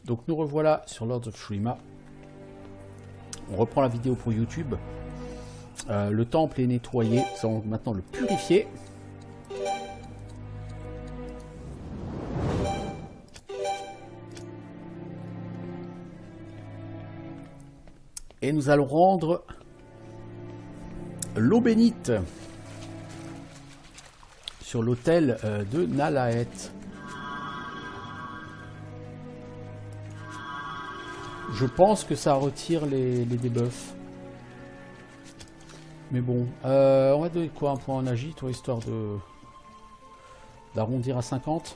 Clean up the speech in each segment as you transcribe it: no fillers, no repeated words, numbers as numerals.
Donc nous revoilà sur Lords of Shurima. On reprend la vidéo pour YouTube. Le temple est nettoyé, on va maintenant le purifier. Et nous allons rendre l'eau bénite sur l'autel de Nalaet. Je pense que ça retire les debuffs. Mais bon, on va donner quoi, un point en agi, toi, histoire d'arrondir à 50.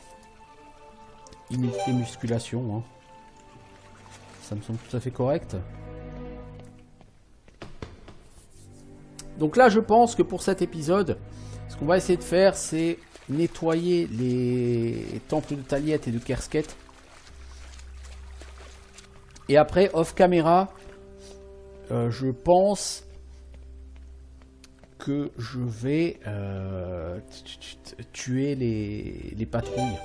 Immunité musculation, hein. Ça me semble tout à fait correct. Donc là, je pense que pour cet épisode, ce qu'on va essayer de faire, c'est nettoyer les temples de Taliet et de Kersket. Et après, off caméra, je pense que je vais tuer les patrouilles.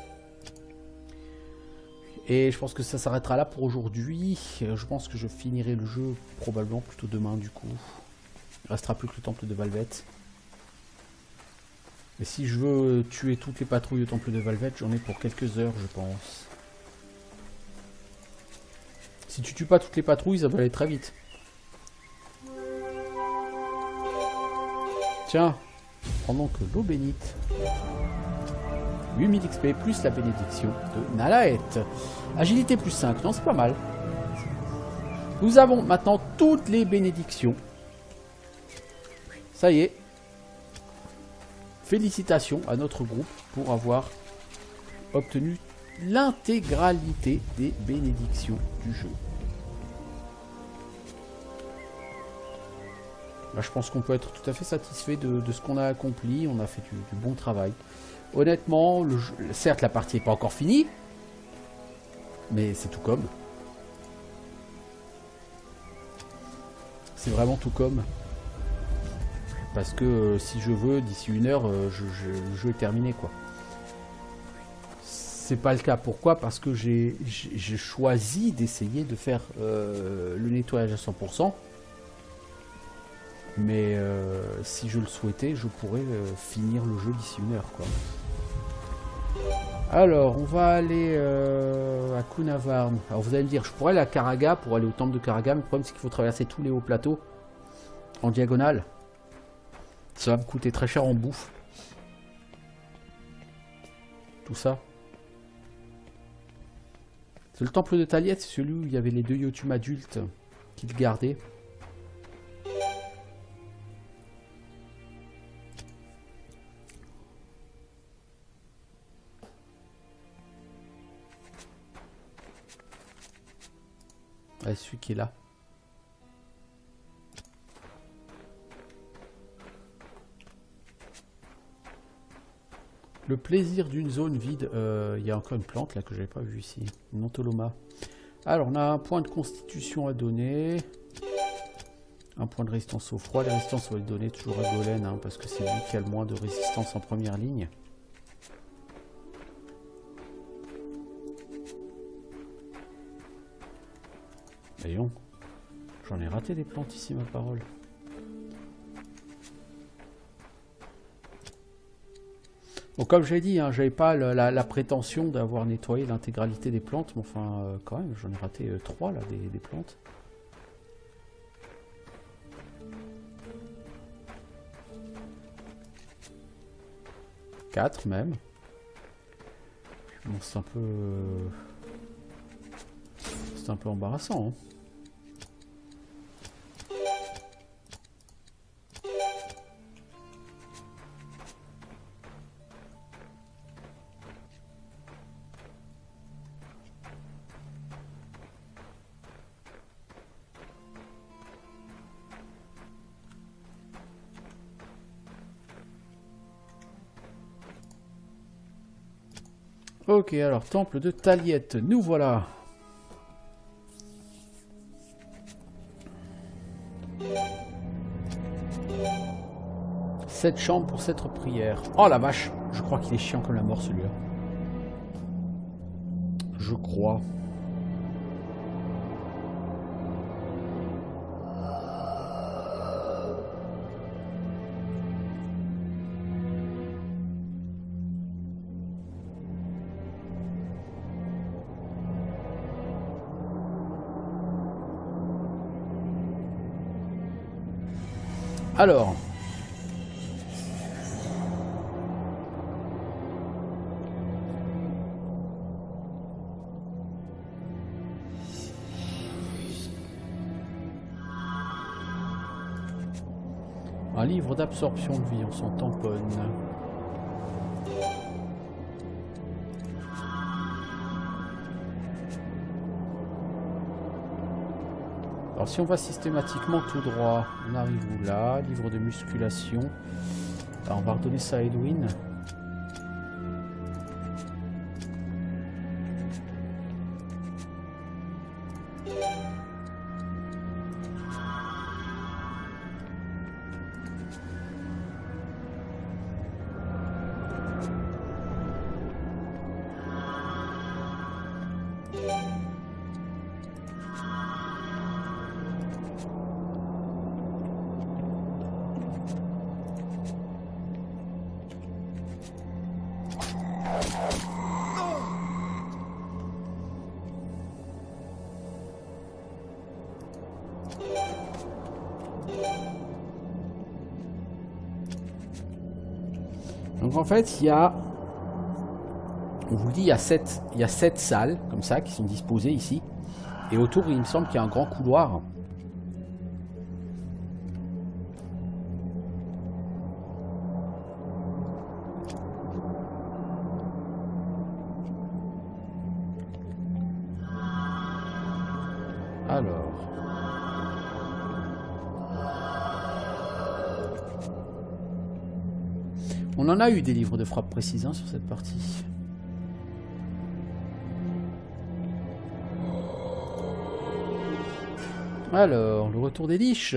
Et je pense que ça s'arrêtera là pour aujourd'hui. Je pense que je finirai le jeu probablement plutôt demain du coup. Il ne restera plus que le temple de Valvet. Mais si je veux tuer toutes les patrouilles au temple de Valvet, j'en ai pour quelques heures, je pense. Si tu tues pas toutes les patrouilles, ça va aller très vite. Tiens, prends donc l'eau bénite. 8000 XP plus la bénédiction de Nalaet. Agilité plus 5, non c'est pas mal. Nous avons maintenant toutes les bénédictions. Ça y est. Félicitations à notre groupe pour avoir obtenu l'intégralité des bénédictions du jeu. Là, je pense qu'on peut être tout à fait satisfait de ce qu'on a accompli. On a fait du bon travail. Honnêtement, certes la partie n'est pas encore finie, mais c'est tout comme. C'est vraiment tout comme. Parce que si je veux, d'ici 1 heure, le jeu est terminé, quoi. C'est pas le cas. Pourquoi? Parce que j'ai choisi d'essayer de faire le nettoyage à 100%. Mais si je le souhaitais, je pourrais finir le jeu d'ici 1 heure, quoi. Alors, on va aller à Kunavarn. Alors, vous allez me dire, je pourrais aller à Karaga pour aller au temple de Karaga, mais le problème, c'est qu'il faut traverser tous les hauts plateaux en diagonale. Ça va me coûter très cher en bouffe. Tout ça. C'est le temple de Taliet, c'est celui où il y avait les 2 Yotun adultes qui le gardaient. Ah, celui qui est là. Le plaisir d'une zone vide. Il y a encore une plante là que j'avais pas vue ici. Une Ontoloma. Alors, on a un point de constitution à donner. Un point de résistance au froid. La résistance, on va le donner toujours à Golem, hein, parce que c'est lui qui a le moins de résistance en première ligne. Voyons. J'en ai raté des plantes ici, ma parole. Bon, comme j'ai dit, hein, j'avais pas la prétention d'avoir nettoyé l'intégralité des plantes, mais enfin, quand même, j'en ai raté 3 là, des plantes. Quatre même. Bon, c'est un peu embarrassant, hein. Ok, alors, temple de Taliet, nous voilà. Cette chambre pour cette prière. Oh la vache, je crois qu'il est chiant comme la mort celui-là. Je crois. Alors. Un livre d'absorption de vie, on s'en tamponne. Alors si on va systématiquement tout droit, on arrive où là? Livre de musculation. Alors on va redonner ça à Edwin. Donc en fait, il y a, on vous dit, il y a 7 salles comme ça qui sont disposées ici. Et autour, il me semble qu'il y a un grand couloir. Alors. On en a eu des livres de frappe précise hein, sur cette partie. Alors, le retour des liches.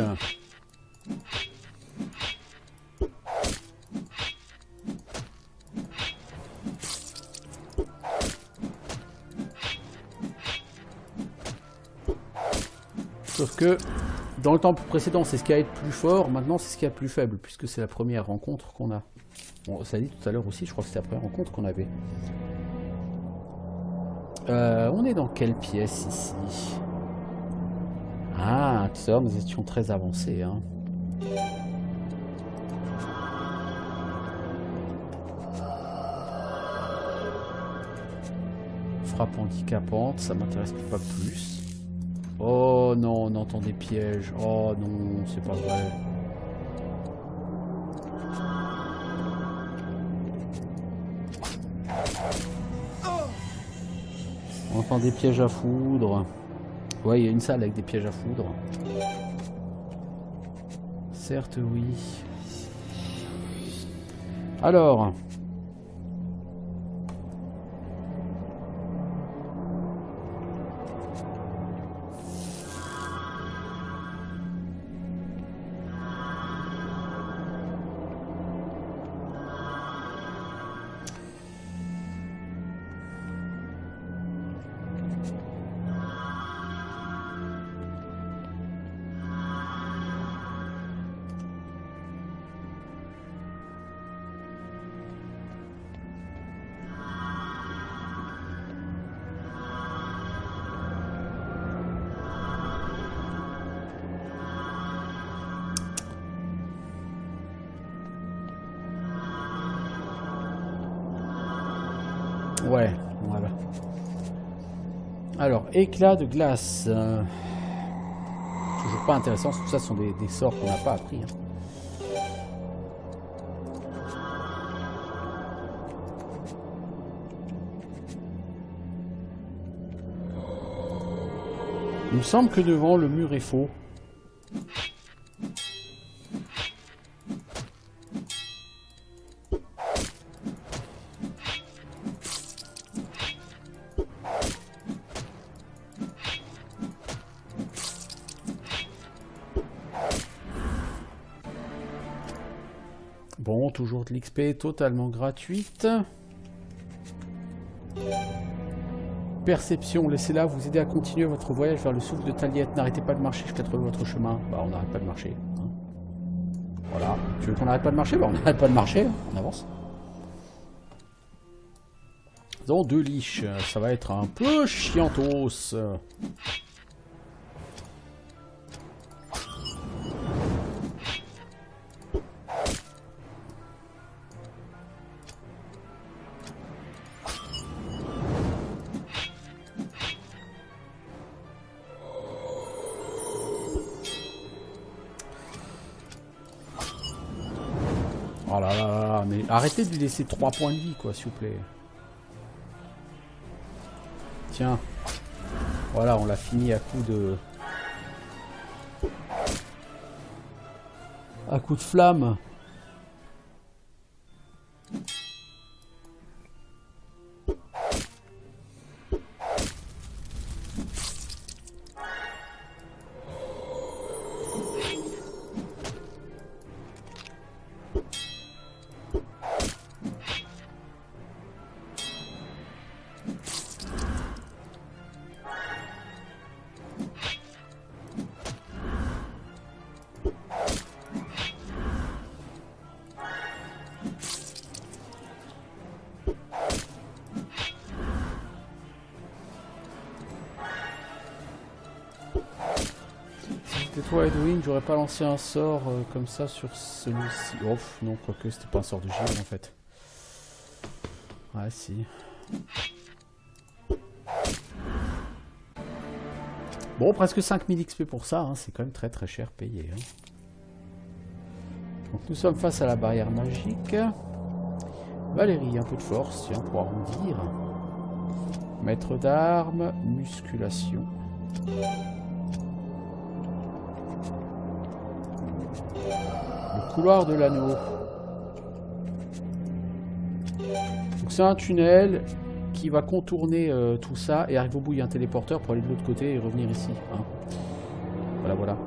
Sauf que dans le temps précédent, c'est ce qui a été plus fort. Maintenant, c'est ce qui est plus faible, puisque c'est la première rencontre qu'on a. Bon, ça dit tout à l'heure aussi, je crois que c'était la première rencontre qu'on avait. On est dans quelle pièce ici? Ah, tout à l'heure, nous étions très avancés. Hein. Frappe handicapante, ça m'intéresse pas plus. Oh non, on entend des pièges. Oh non, c'est pas vrai. On entend des pièges à foudre. Ouais, il y a une salle avec des pièges à foudre. Certes, oui. Alors. Ouais, voilà. Alors, éclat de glace. Toujours pas intéressant, tout ça sont des sorts qu'on n'a pas appris. Hein. Il me semble que devant le mur est faux. Bon, toujours de l'XP totalement gratuite. Perception, laissez-la vous aider à continuer votre voyage vers le souffle de Taliette. N'arrêtez pas de marcher jusqu'à trouver votre chemin. Bah, on n'arrête pas de marcher. Hein. Voilà. Tu veux qu'on n'arrête pas de marcher? Bah, on n'arrête pas de marcher. Hein. On avance. Dans 2 liches. Ça va être un peu chiantos. Arrêtez de lui laisser 3 points de vie, quoi, s'il vous plaît. Tiens. Voilà, on l'a fini à coup de... À coup de flamme. Toi Edwin, j'aurais pas lancé un sort comme ça sur celui-ci. Oh non, quoique c'était pas un sort de givre en fait. Ouais, si. Bon, presque 5000 XP pour ça, hein, c'est quand même très très cher payé. Hein. Donc nous sommes face à la barrière magique. Valérie, un peu de force, tiens, pour arrondir. Maître d'armes, musculation. Le couloir de l'anneau. Donc c'est un tunnel qui va contourner tout ça et arriver au bout il y a un téléporteur pour aller de l'autre côté et revenir ici. Hein. Voilà, voilà.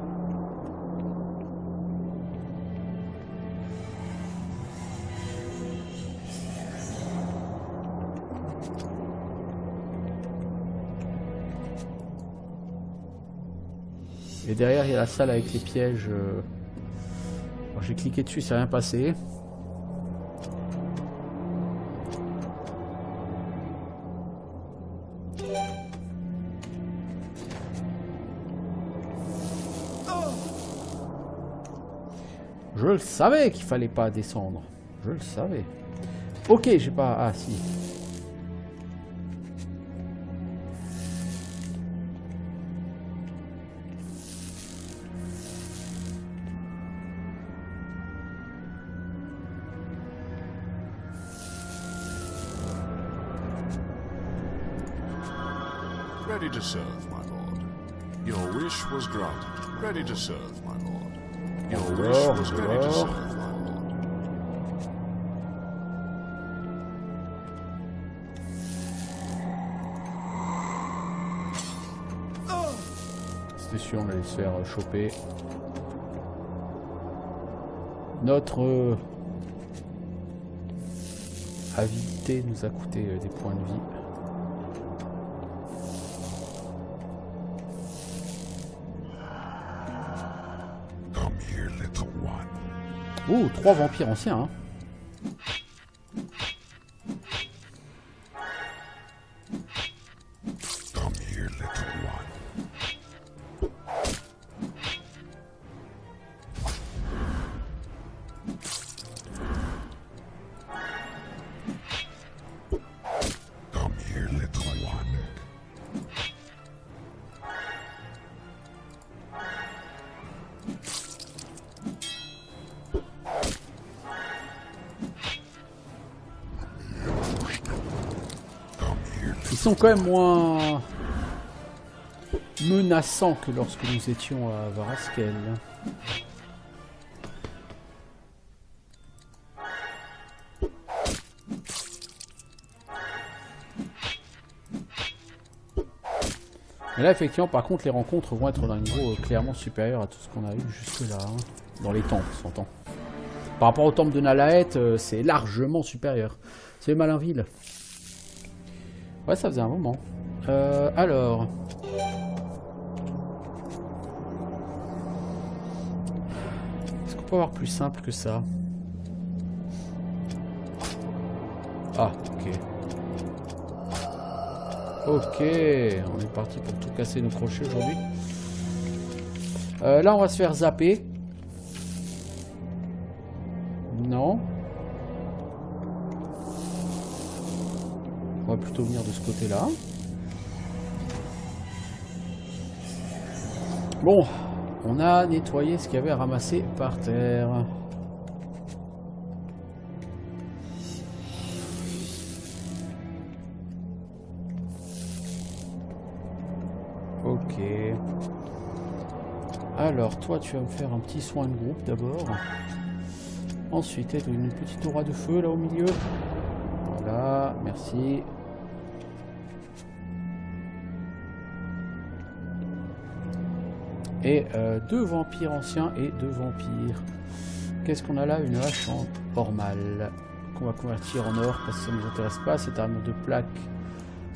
Et derrière il y a la salle avec les pièges. J'ai cliqué dessus, c'est rien passé. Je le savais qu'il fallait pas descendre. Je le savais. Ok, j'ai pas... Ah, si. Ready to serve, my lord. Your wish was granted. Ready to serve, my lord. Your wish was ready to serve, my lord. C'était sûr, on allait se faire choper. Notre avidité nous a coûté des points de vie. Oh, 3 vampires anciens, hein. Come here, little one. Come here, little one. Ils sont quand même moins menaçants que lorsque nous étions à Varaskel. Mais là, effectivement, par contre, les rencontres vont être d'un niveau clairement supérieur à tout ce qu'on a eu jusque-là. Hein. Dans les temples, on s'entend. Par rapport au temple de Nalaet, c'est largement supérieur. C'est Malinville. Ouais, ça faisait un moment. Alors... Est-ce qu'on peut avoir plus simple que ça? Ah, ok. Ok, on est parti pour tout casser nos crochets aujourd'hui. Là, on va se faire zapper. Non. On va plutôt venir de ce côté-là. Bon, on a nettoyé ce qu'il y avait à ramasser par terre. Ok. Alors, toi, tu vas me faire un petit soin de groupe d'abord. Ensuite, une petite aura de feu là au milieu. Voilà, merci. Et 2 vampires anciens et 2 vampires. Qu'est-ce qu'on a là? Une hache en or mal. Qu'on va convertir en or parce que ça ne nous intéresse pas. Cette armure de plaque.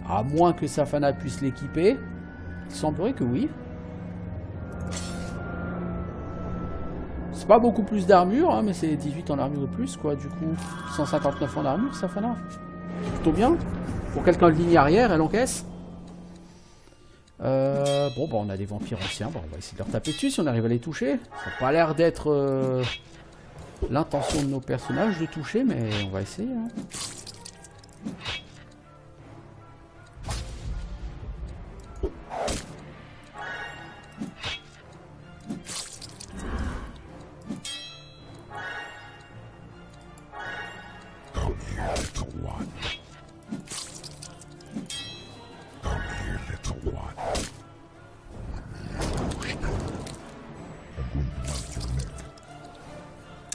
À moins que Safana puisse l'équiper. Il semblerait que oui. C'est pas beaucoup plus d'armure, hein, mais c'est 18 en armure de plus, quoi. Du coup, 159 en armure, Safana. Plutôt bien. Pour quelqu'un de ligne arrière, elle encaisse. Bon, bah, on a des vampires anciens. Bon, on va essayer de leur taper dessus si on arrive à les toucher. Ça n'a pas l'air d'être l'intention de nos personnages de toucher, mais on va essayer. Hein.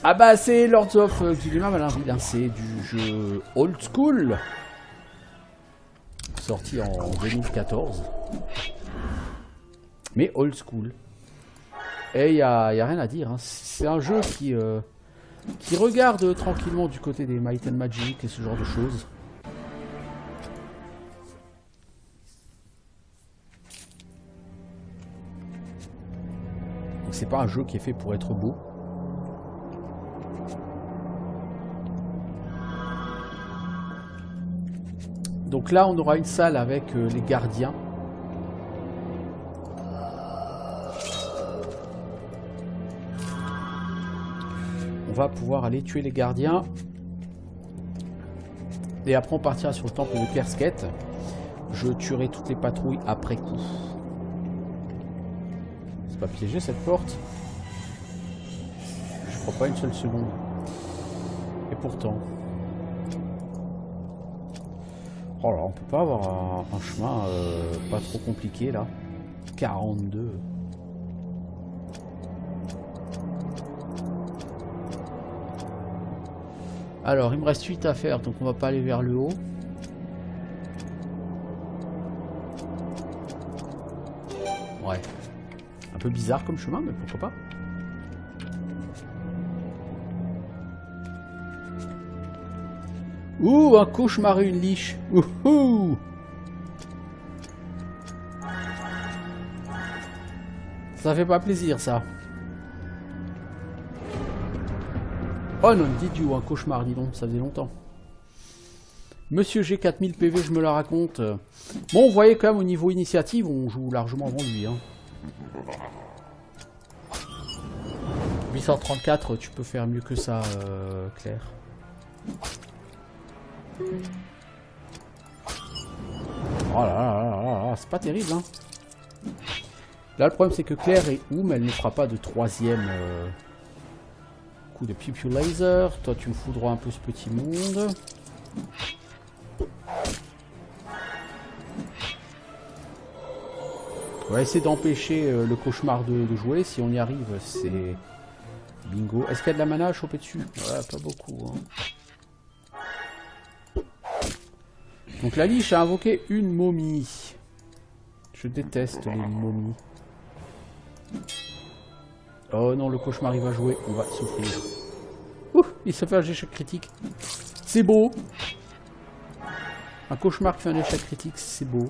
Ah bah c'est Lords of Guilliman Malin, c'est du jeu old school, sorti en 2014, mais old school. Et il y a rien à dire, hein. C'est un jeu qui regarde tranquillement du côté des Might and Magic et ce genre de choses. Donc c'est pas un jeu qui est fait pour être beau. Donc là, on aura une salle avec les gardiens. On va pouvoir aller tuer les gardiens. Et après, on partira sur le temple de Kersket. Je tuerai toutes les patrouilles après coup. C'est pas piégé cette porte? Je crois pas une seule seconde. Et pourtant... Oh là, on peut pas avoir un chemin pas trop compliqué là. 42. Alors, il me reste 8 à faire, donc on va pas aller vers le haut. Ouais. Un peu bizarre comme chemin, mais pourquoi pas. Ouh, un cauchemar et une liche. Ouhou. Ça fait pas plaisir, ça. Oh non, dites-vous, un cauchemar, dis donc, ça faisait longtemps. Monsieur G 4000 PV, je me la raconte. Bon, vous voyez quand même, au niveau initiative, on joue largement avant lui. Hein. 834, tu peux faire mieux que ça, Claire. Oh là là là là, c'est pas terrible, hein. Là, le problème, c'est que Claire est où, mais elle ne fera pas de troisième coup de Pew Pew Laser. Toi, tu me foudroies un peu ce petit monde. On va essayer d'empêcher le cauchemar de jouer. Si on y arrive, c'est bingo. Est-ce qu'il y a de la mana à choper dessus? Ouais, pas beaucoup, hein. Donc la liche a invoqué une momie. Je déteste les momies. Oh non, le cauchemar il va jouer, on va souffrir. Ouh, il se fait un échec critique. C'est beau. Un cauchemar qui fait un échec critique, c'est beau.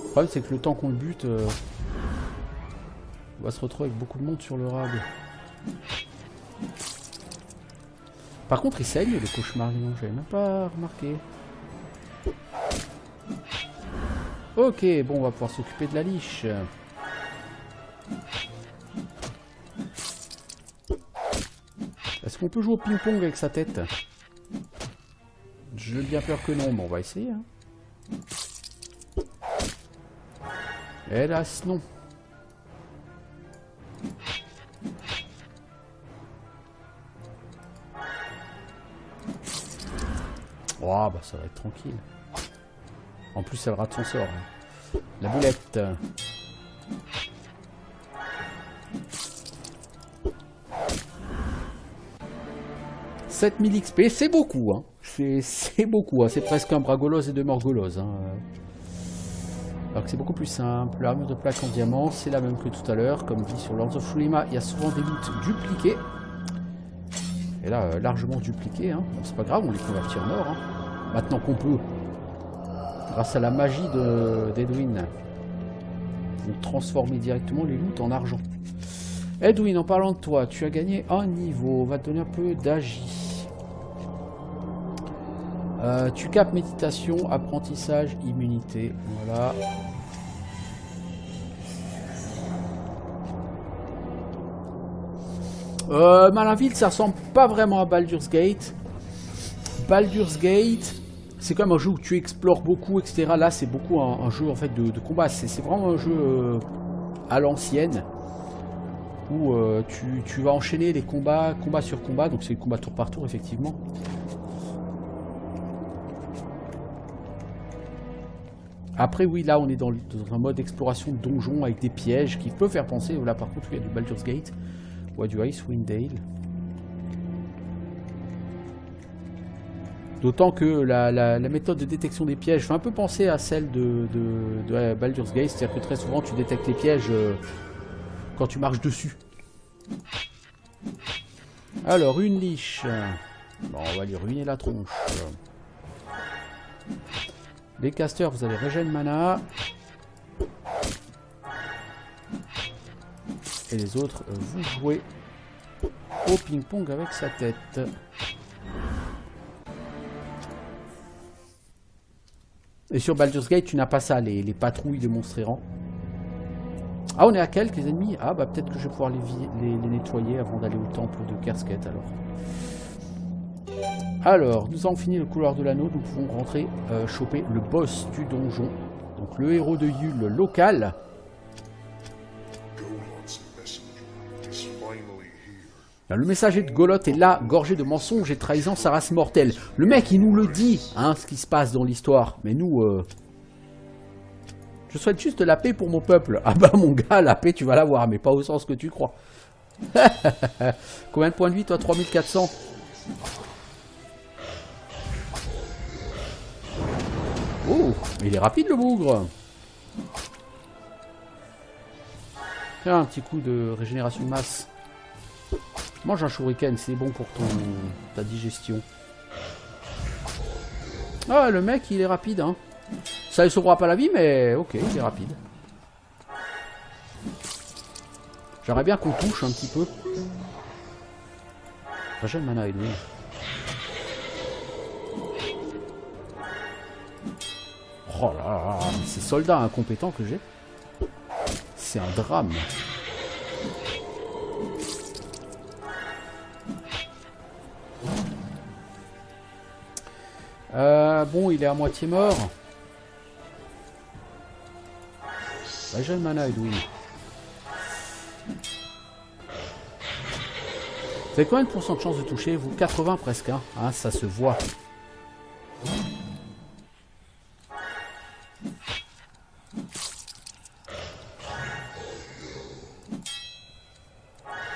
Le problème c'est que le temps qu'on le bute, on va se retrouver avec beaucoup de monde sur le rable. Par contre, il saigne le cauchemar, j'avais même pas remarqué. Ok, bon, on va pouvoir s'occuper de la liche. Est-ce qu'on peut jouer au ping-pong avec sa tête? J'ai bien peur que non, mais on va essayer. Hein. Hélas, non. Oh, bah ça va être tranquille. En plus, elle rate son sort. La boulette. « 7000 XP, c'est beaucoup, hein. C'est beaucoup, hein. C'est presque un Bragolos et 2 Morgolos, hein. Alors que c'est beaucoup plus simple. L'armure de plaque en diamant, c'est la même que tout à l'heure. Comme dit sur Lords of Shurima, il y a souvent des loots dupliqués. Et là, largement dupliqués, hein. Bon, c'est pas grave, on les convertit en or, hein. Maintenant qu'on peut, grâce à la magie d'Edwin, on transformer directement les loots en argent. Edwin, en parlant de toi, tu as gagné un niveau. On va te donner un peu d'agi. Tu capes méditation, apprentissage, immunité. Voilà. Malinville, ça ressemble pas vraiment à Baldur's Gate. Baldur's Gate, c'est comme un jeu où tu explores beaucoup, etc. Là, c'est beaucoup un jeu en fait de combat. C'est vraiment un jeu à l'ancienne où tu vas enchaîner les combats, combat sur combat. Donc c'est le combat tour par tour, effectivement. Après, oui, là, on est dans un mode exploration de donjon avec des pièges qui peut faire penser. Là, par contre, il y a du Baldur's Gate ou à du Icewind Dale. D'autant que la méthode de détection des pièges fait un peu penser à celle de Baldur's Gate. C'est-à-dire que très souvent, tu détectes les pièges quand tu marches dessus. Alors, une liche. Bon, on va lui ruiner la tronche. Les casters, vous allez régénérer mana. Et les autres, vous jouez au ping-pong avec sa tête. Et sur Baldur's Gate, tu n'as pas ça, les patrouilles de monstres errants. Ah, on est à quelques ennemis. Ah, bah peut-être que je vais pouvoir les nettoyer avant d'aller au temple de Kersket, alors. Alors, nous avons fini le couloir de l'anneau. Nous pouvons rentrer, choper le boss du donjon. Donc, le héros de Yule local. Le messager de Goloth est là, gorgé de mensonges et trahissant sa race mortelle. Le mec, il nous le dit, hein, ce qui se passe dans l'histoire. Mais nous, je souhaite juste la paix pour mon peuple. Ah bah, mon gars, la paix, tu vas l'avoir, mais pas au sens que tu crois. Combien de points de vie, toi? 3400. Oh, mais il est rapide, le bougre. Tiens, un petit coup de régénération de masse. Mange un shuriken, c'est bon pour ta digestion. Ah, le mec, il est rapide, hein. Ça ne sauvera pas la vie, mais ok, il est rapide. J'aimerais bien qu'on touche un petit peu. J'ai le mana, Edwin. Oh là là, ces soldats incompétents que j'ai. C'est un drame. Bon, il est à moitié mort. Bah, j'ai le mana, Edwin. Vous avez combien de pourcents de chance de toucher? Vous 80 presque, hein, ça se voit.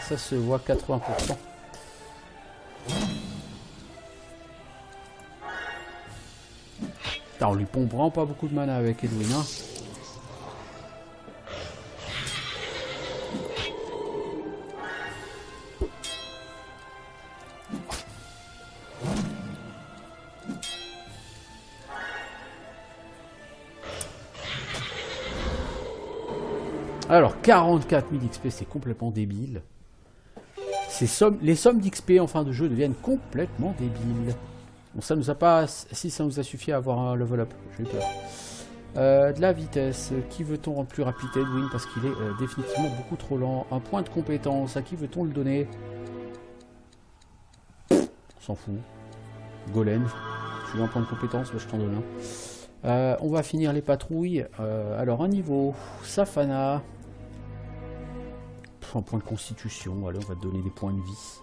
Ça se voit 80%. Putain, on lui pompe vraiment pas beaucoup de mana avec Edwin, hein. Alors, 44 000 XP, c'est complètement débile. Les sommes d'XP en fin de jeu deviennent complètement débiles. Bon, ça nous a pas... Si, ça nous a suffi à avoir un level up. J'ai eu peur. De la vitesse. Qui veut-on rendre plus rapide, Edwin? Parce qu'il est définitivement beaucoup trop lent. Un point de compétence. À qui veut-on le donner? On s'en fout. Golem. Tu veux un point de compétence? Bah, je t'en donne un. On va finir les patrouilles. Alors, un niveau. Safana. Un point de constitution. Allez, on va te donner des points de vie.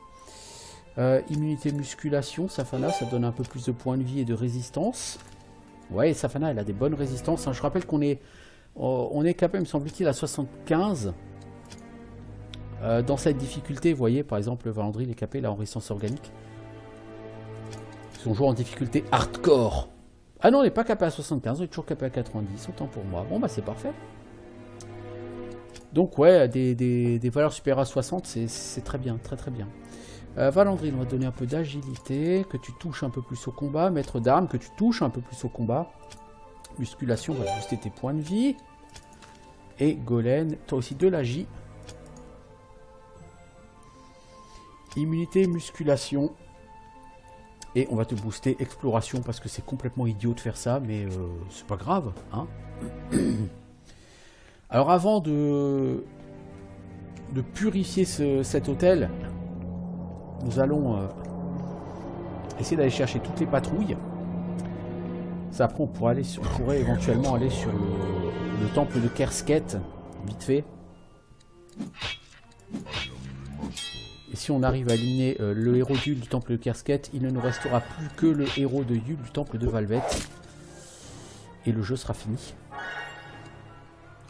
Immunité musculation. Safana, ça donne un peu plus de points de vie et de résistance. Ouais, Safana, elle a des bonnes résistances. Hein. Je rappelle qu'on est, on est capable, me semble-t-il, à 75. Dans cette difficulté, vous voyez, par exemple, Valandry, il est capé là en résistance organique. Si on joue en difficulté hardcore. Ah non, on n'est pas capé à 75, on est toujours capé à 90, autant pour moi. Bon, bah c'est parfait. Donc ouais, des valeurs supérieures à 60, c'est très bien, très très bien. Valandry, on va donner un peu d'agilité, que tu touches un peu plus au combat. Maître d'armes, que tu touches un peu plus au combat. Musculation, on va booster tes points de vie. Et Golem, toi aussi de l'agi. Immunité, musculation. Et on va te booster exploration parce que c'est complètement idiot de faire ça, mais c'est pas grave, hein. Alors avant de purifier cet hôtel, nous allons essayer d'aller chercher toutes les patrouilles. Ça, après on pourrait éventuellement aller sur le temple de Kersket, vite fait. Et si on arrive à éliminer le héros d'Yule du temple de Kersket, il ne nous restera plus que le héros de Yule du temple de Valvet. Et le jeu sera fini.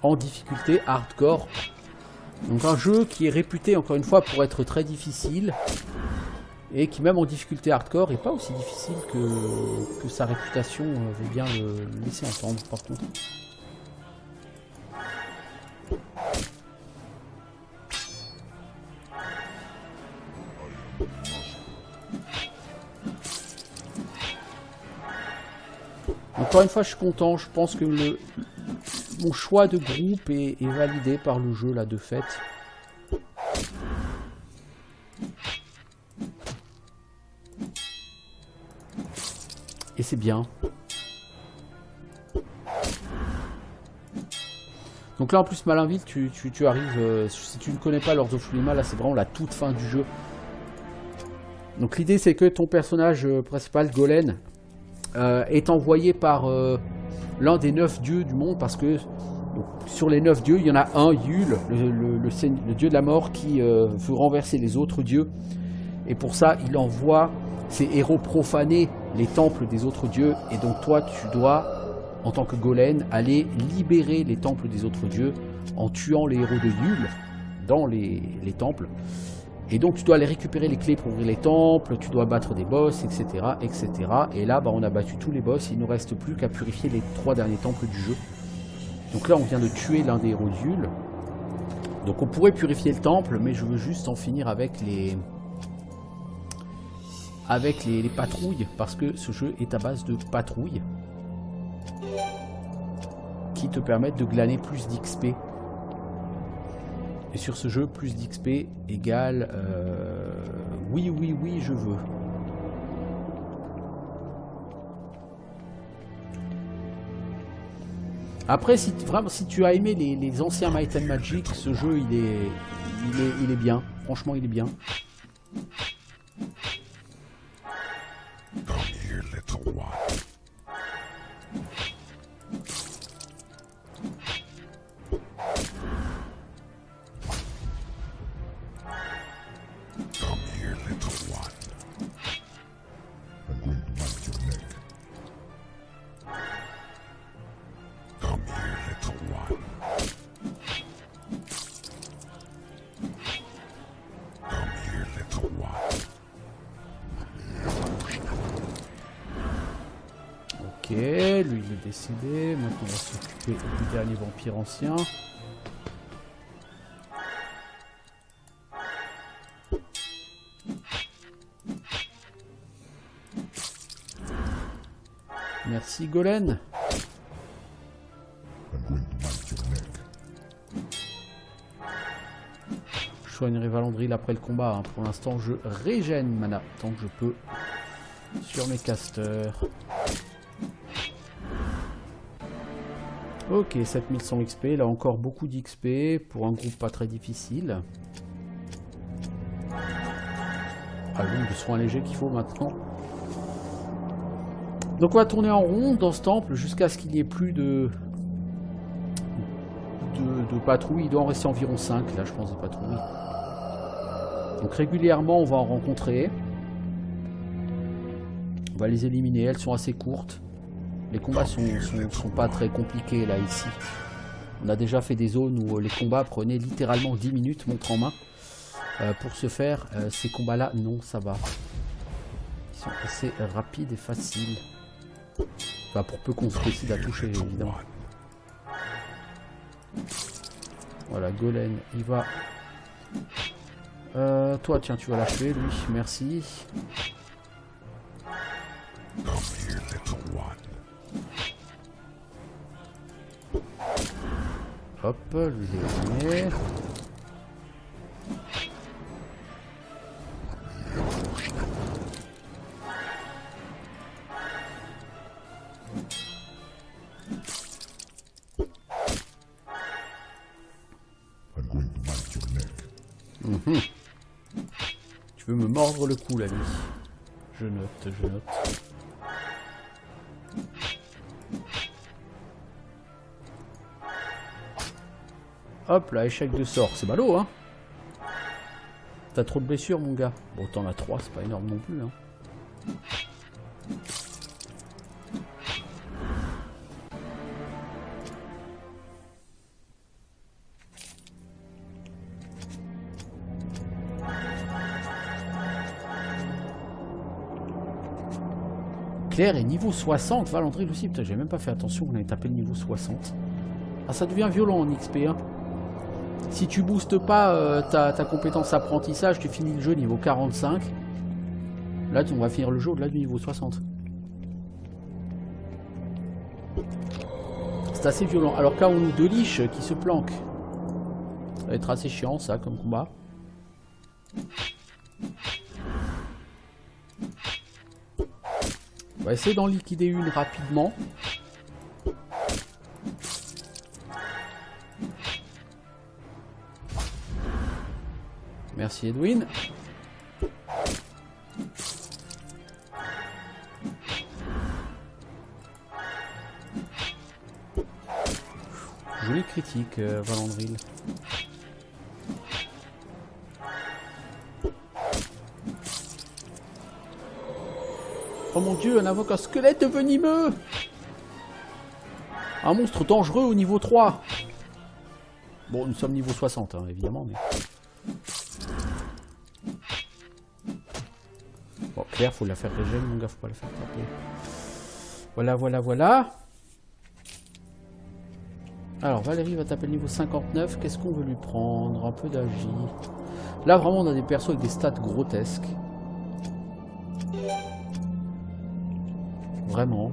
En difficulté hardcore. Donc un jeu qui est réputé encore une fois pour être très difficile. Et qui même en difficulté hardcore n'est pas aussi difficile que sa réputation veut bien le laisser entendre par contre. Encore une fois, je suis content. Je pense que mon choix de groupe est validé par le jeu là de fait. Et c'est bien. Donc là en plus Malinville, tu arrives, si tu ne connais pas Lords of Ulima, là c'est vraiment la toute fin du jeu. Donc l'idée c'est que ton personnage principal, Golem, est envoyé par l'un des 9 dieux du monde, parce que donc, sur les 9 dieux, il y en a un, Yule, le dieu de la mort, qui veut renverser les autres dieux. Et pour ça, il envoie ses héros profaner les temples des autres dieux. Et donc toi, tu dois, en tant que Golem, aller libérer les temples des autres dieux en tuant les héros de Yule dans les temples. Et donc tu dois aller récupérer les clés pour ouvrir les temples, tu dois battre des boss, etc. etc. Et là, bah, on a battu tous les boss, il ne nous reste plus qu'à purifier les 3 derniers temples du jeu. Donc là, on vient de tuer l'un des héros d'Yule. Donc on pourrait purifier le temple, mais je veux juste en finir avec les patrouilles, parce que ce jeu est à base de patrouilles qui te permettent de glaner plus d'XP. Et sur ce jeu, plus d'XP égale oui, je veux. Après, si tu as aimé les anciens Might and Magic, ce jeu il est bien. Franchement, il est bien. Come here, little one. Come here, little one. I'm going to bite your neck. Come here, little one. Come here, little one. Ok, lui il est décédé. Maintenant on va s'occuper du dernier vampire ancien. Merci Golem. Je soignerai Valandry après le combat. Hein. Pour l'instant, je régène mana tant que je peux sur mes casters. Ok, 7100 XP. Là encore beaucoup d'XP pour un groupe pas très difficile. Ah, le nombre de soins légers qu'il faut maintenant. Donc on va tourner en rond dans ce temple jusqu'à ce qu'il n'y ait plus de patrouilles. Il doit en rester environ 5 là je pense de patrouilles. Donc régulièrement on va en rencontrer. On va les éliminer, elles sont assez courtes. Les combats sont pas très compliqués là ici. On a déjà fait des zones où les combats prenaient littéralement 10 minutes, montre en main. Pour se faire, ces combats-là, non, ça va. Ils sont assez rapides et faciles. Enfin, pour peu qu'on se décide à toucher, évidemment. Voilà, Golem, il va... toi, tiens, tu vas l'achever, lui, merci. Hop, lui éliminer. Tu veux me mordre le cou, là, lui. Je note, je note. Hop là, échec de sort. C'est ballot, hein. T'as trop de blessures, mon gars. Bon, t'en as 3, c'est pas énorme non plus, hein. Claire est niveau 60, Valandril aussi. Putain, j'ai même pas fait attention qu'on avait tapé le niveau 60. Ah, ça devient violent en XP, hein. Si tu boostes pas ta compétence apprentissage, tu finis le jeu niveau 45. Là, on va finir le jeu au-delà du niveau 60. C'est assez violent. Alors qu'à on deux liches qui se planquent. Ça va être assez chiant, ça, comme combat. On va essayer d'en liquider une rapidement. Merci Edwin. Jolie critique, Valandril. Oh mon dieu, un avocat squelette venimeux! Un monstre dangereux au niveau 3. Bon, nous sommes niveau 60, hein, évidemment, mais... Bon, Claire, faut la faire régénérer, mon gars, faut pas la faire taper. Voilà, voilà, voilà. Alors, Valérie va taper le niveau 59. Qu'est-ce qu'on veut lui prendre? Un peu d'agi. Là, vraiment, on a des persos avec des stats grotesques. Vraiment.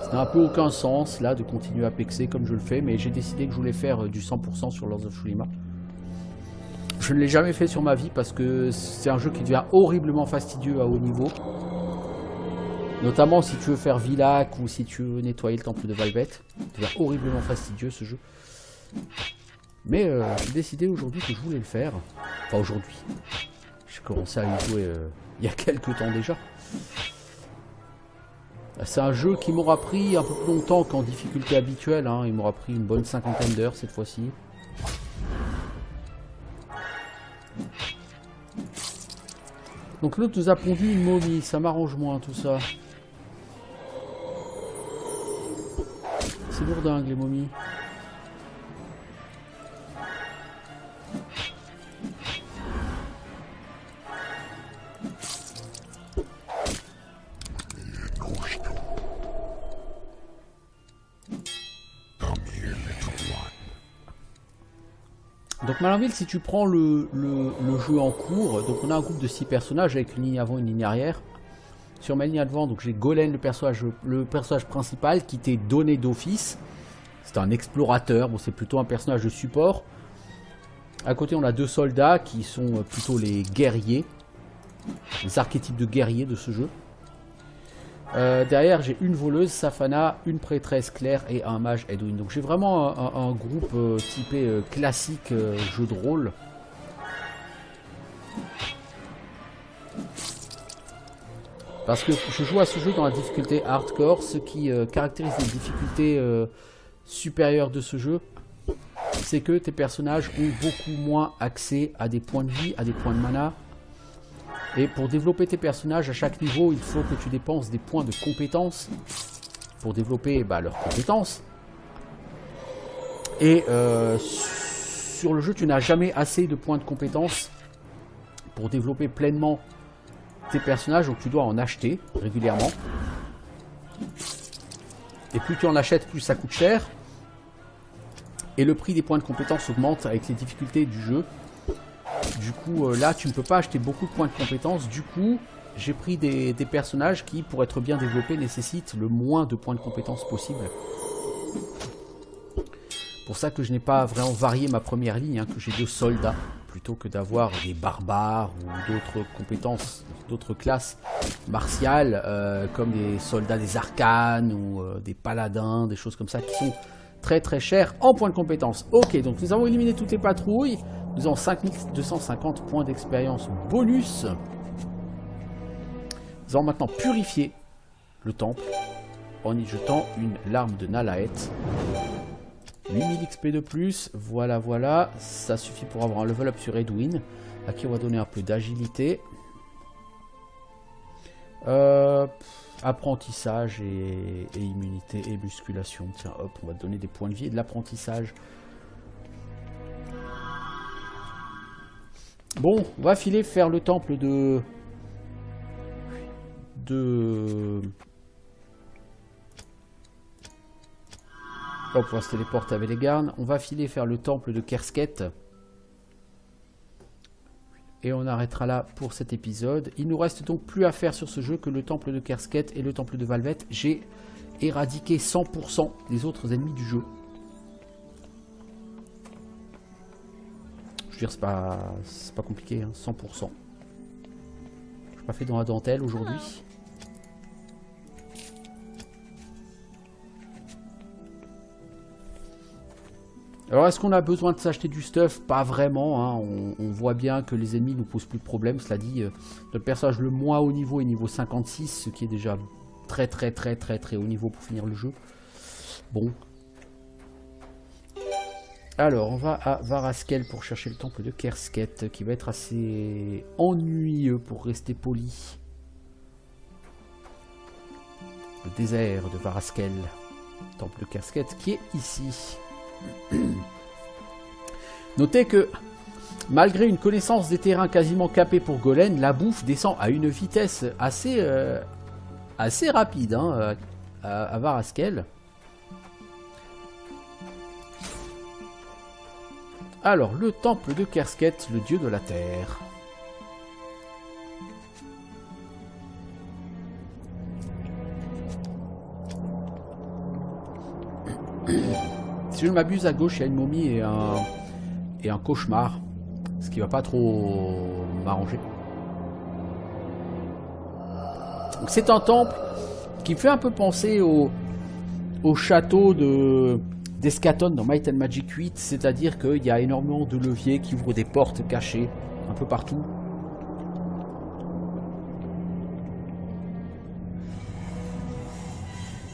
Ça n'a un peu aucun sens, là, de continuer à pexer comme je le fais, mais j'ai décidé que je voulais faire du 100% sur Lords of Shulima. Je ne l'ai jamais fait sur ma vie parce que c'est un jeu qui devient horriblement fastidieux à haut niveau. Notamment si tu veux faire Villac ou si tu veux nettoyer le temple de Valvet. Ça devient horriblement fastidieux ce jeu. Mais j'ai décidé aujourd'hui que je voulais le faire. Enfin aujourd'hui. J'ai commencé à y jouer il y a quelques temps déjà. C'est un jeu qui m'aura pris un peu plus longtemps qu'en difficulté habituelle. Hein. Il m'aura pris une bonne 50aine d'heures cette fois-ci. Donc l'autre nous a pondu une momie. Ça m'arrange moins tout ça. C'est lourdingue les momies. Donc Malinville, si tu prends le jeu en cours, donc on a un groupe de 6 personnages avec une ligne avant, une ligne arrière. Sur ma ligne avant, donc j'ai Golem, le personnage principal qui t'est donné d'office. C'est un explorateur, bon c'est plutôt un personnage de support. À côté on a 2 soldats qui sont plutôt les guerriers. Les archétypes de guerriers de ce jeu. Derrière j'ai une voleuse, Safana, une prêtresse Claire et un mage Edwin. Donc j'ai vraiment un groupe typé classique jeu de rôle. Parce que je joue à ce jeu dans la difficulté hardcore, ce qui caractérise les difficultés supérieures de ce jeu, c'est que tes personnages ont beaucoup moins accès à des points de vie, à des points de mana, Et pour développer tes personnages à chaque niveau, il faut que tu dépenses des points de compétences pour développer leurs compétences. Et sur le jeu, tu n'as jamais assez de points de compétences pour développer pleinement tes personnages, donc tu dois en acheter régulièrement. Et plus tu en achètes, plus ça coûte cher. Et le prix des points de compétences augmente avec les difficultés du jeu. Du coup, là, tu ne peux pas acheter beaucoup de points de compétences. Du coup, j'ai pris des personnages qui, pour être bien développés, nécessitent le moins de points de compétences possible. Pour ça que je n'ai pas vraiment varié ma première ligne, hein, que j'ai 2 soldats, plutôt que d'avoir des barbares ou d'autres compétences, d'autres classes martiales, comme des soldats des arcanes ou des paladins, des choses comme ça, qui sont très très chers en points de compétences. Ok, donc nous avons éliminé toutes les patrouilles. Nous avons 5250 points d'expérience bonus. Nous allons maintenant purifier le temple en y jetant une larme de Nalaeth. 8000 XP de plus, voilà, voilà. Ça suffit pour avoir un level up sur Edwin, à qui on va donner un peu d'agilité. Apprentissage et immunité et musculation. Tiens, hop, on va donner des points de vie et de l'apprentissage. Bon, on va filer faire le temple de... On va se téléporter avec les gardes. On va filer faire le temple de Kersket. Et on arrêtera là pour cet épisode. Il nous reste donc plus à faire sur ce jeu que le temple de Kersket et le temple de Valvet. J'ai éradiqué 100% des autres ennemis du jeu. Je veux dire, c'est pas compliqué, hein, 100%. Je n'ai pas fait dans la dentelle aujourd'hui. Alors, est-ce qu'on a besoin de s'acheter du stuff? Pas vraiment, hein. On voit bien que les ennemis nous posent plus de problèmes. Cela dit, notre personnage le moins haut niveau est niveau 56, ce qui est déjà très haut niveau pour finir le jeu. Bon. Alors, on va à Varaskel pour chercher le temple de Kersket, qui va être assez ennuyeux pour rester poli. Le désert de Varaskel, temple de Kersket, qui est ici. Notez que malgré une connaissance des terrains quasiment capée pour Golem, la bouffe descend à une vitesse assez rapide, hein, à Varaskel. Alors, le temple de Kersket, le dieu de la terre. Si je ne m'abuse, à gauche, il y a une momie et un cauchemar. Ce qui va pas trop m'arranger. Donc c'est un temple qui me fait un peu penser au château d'Eschaton dans Might and Magic 8. C'est-à-dire qu'il y a énormément de leviers qui ouvrent des portes cachées un peu partout.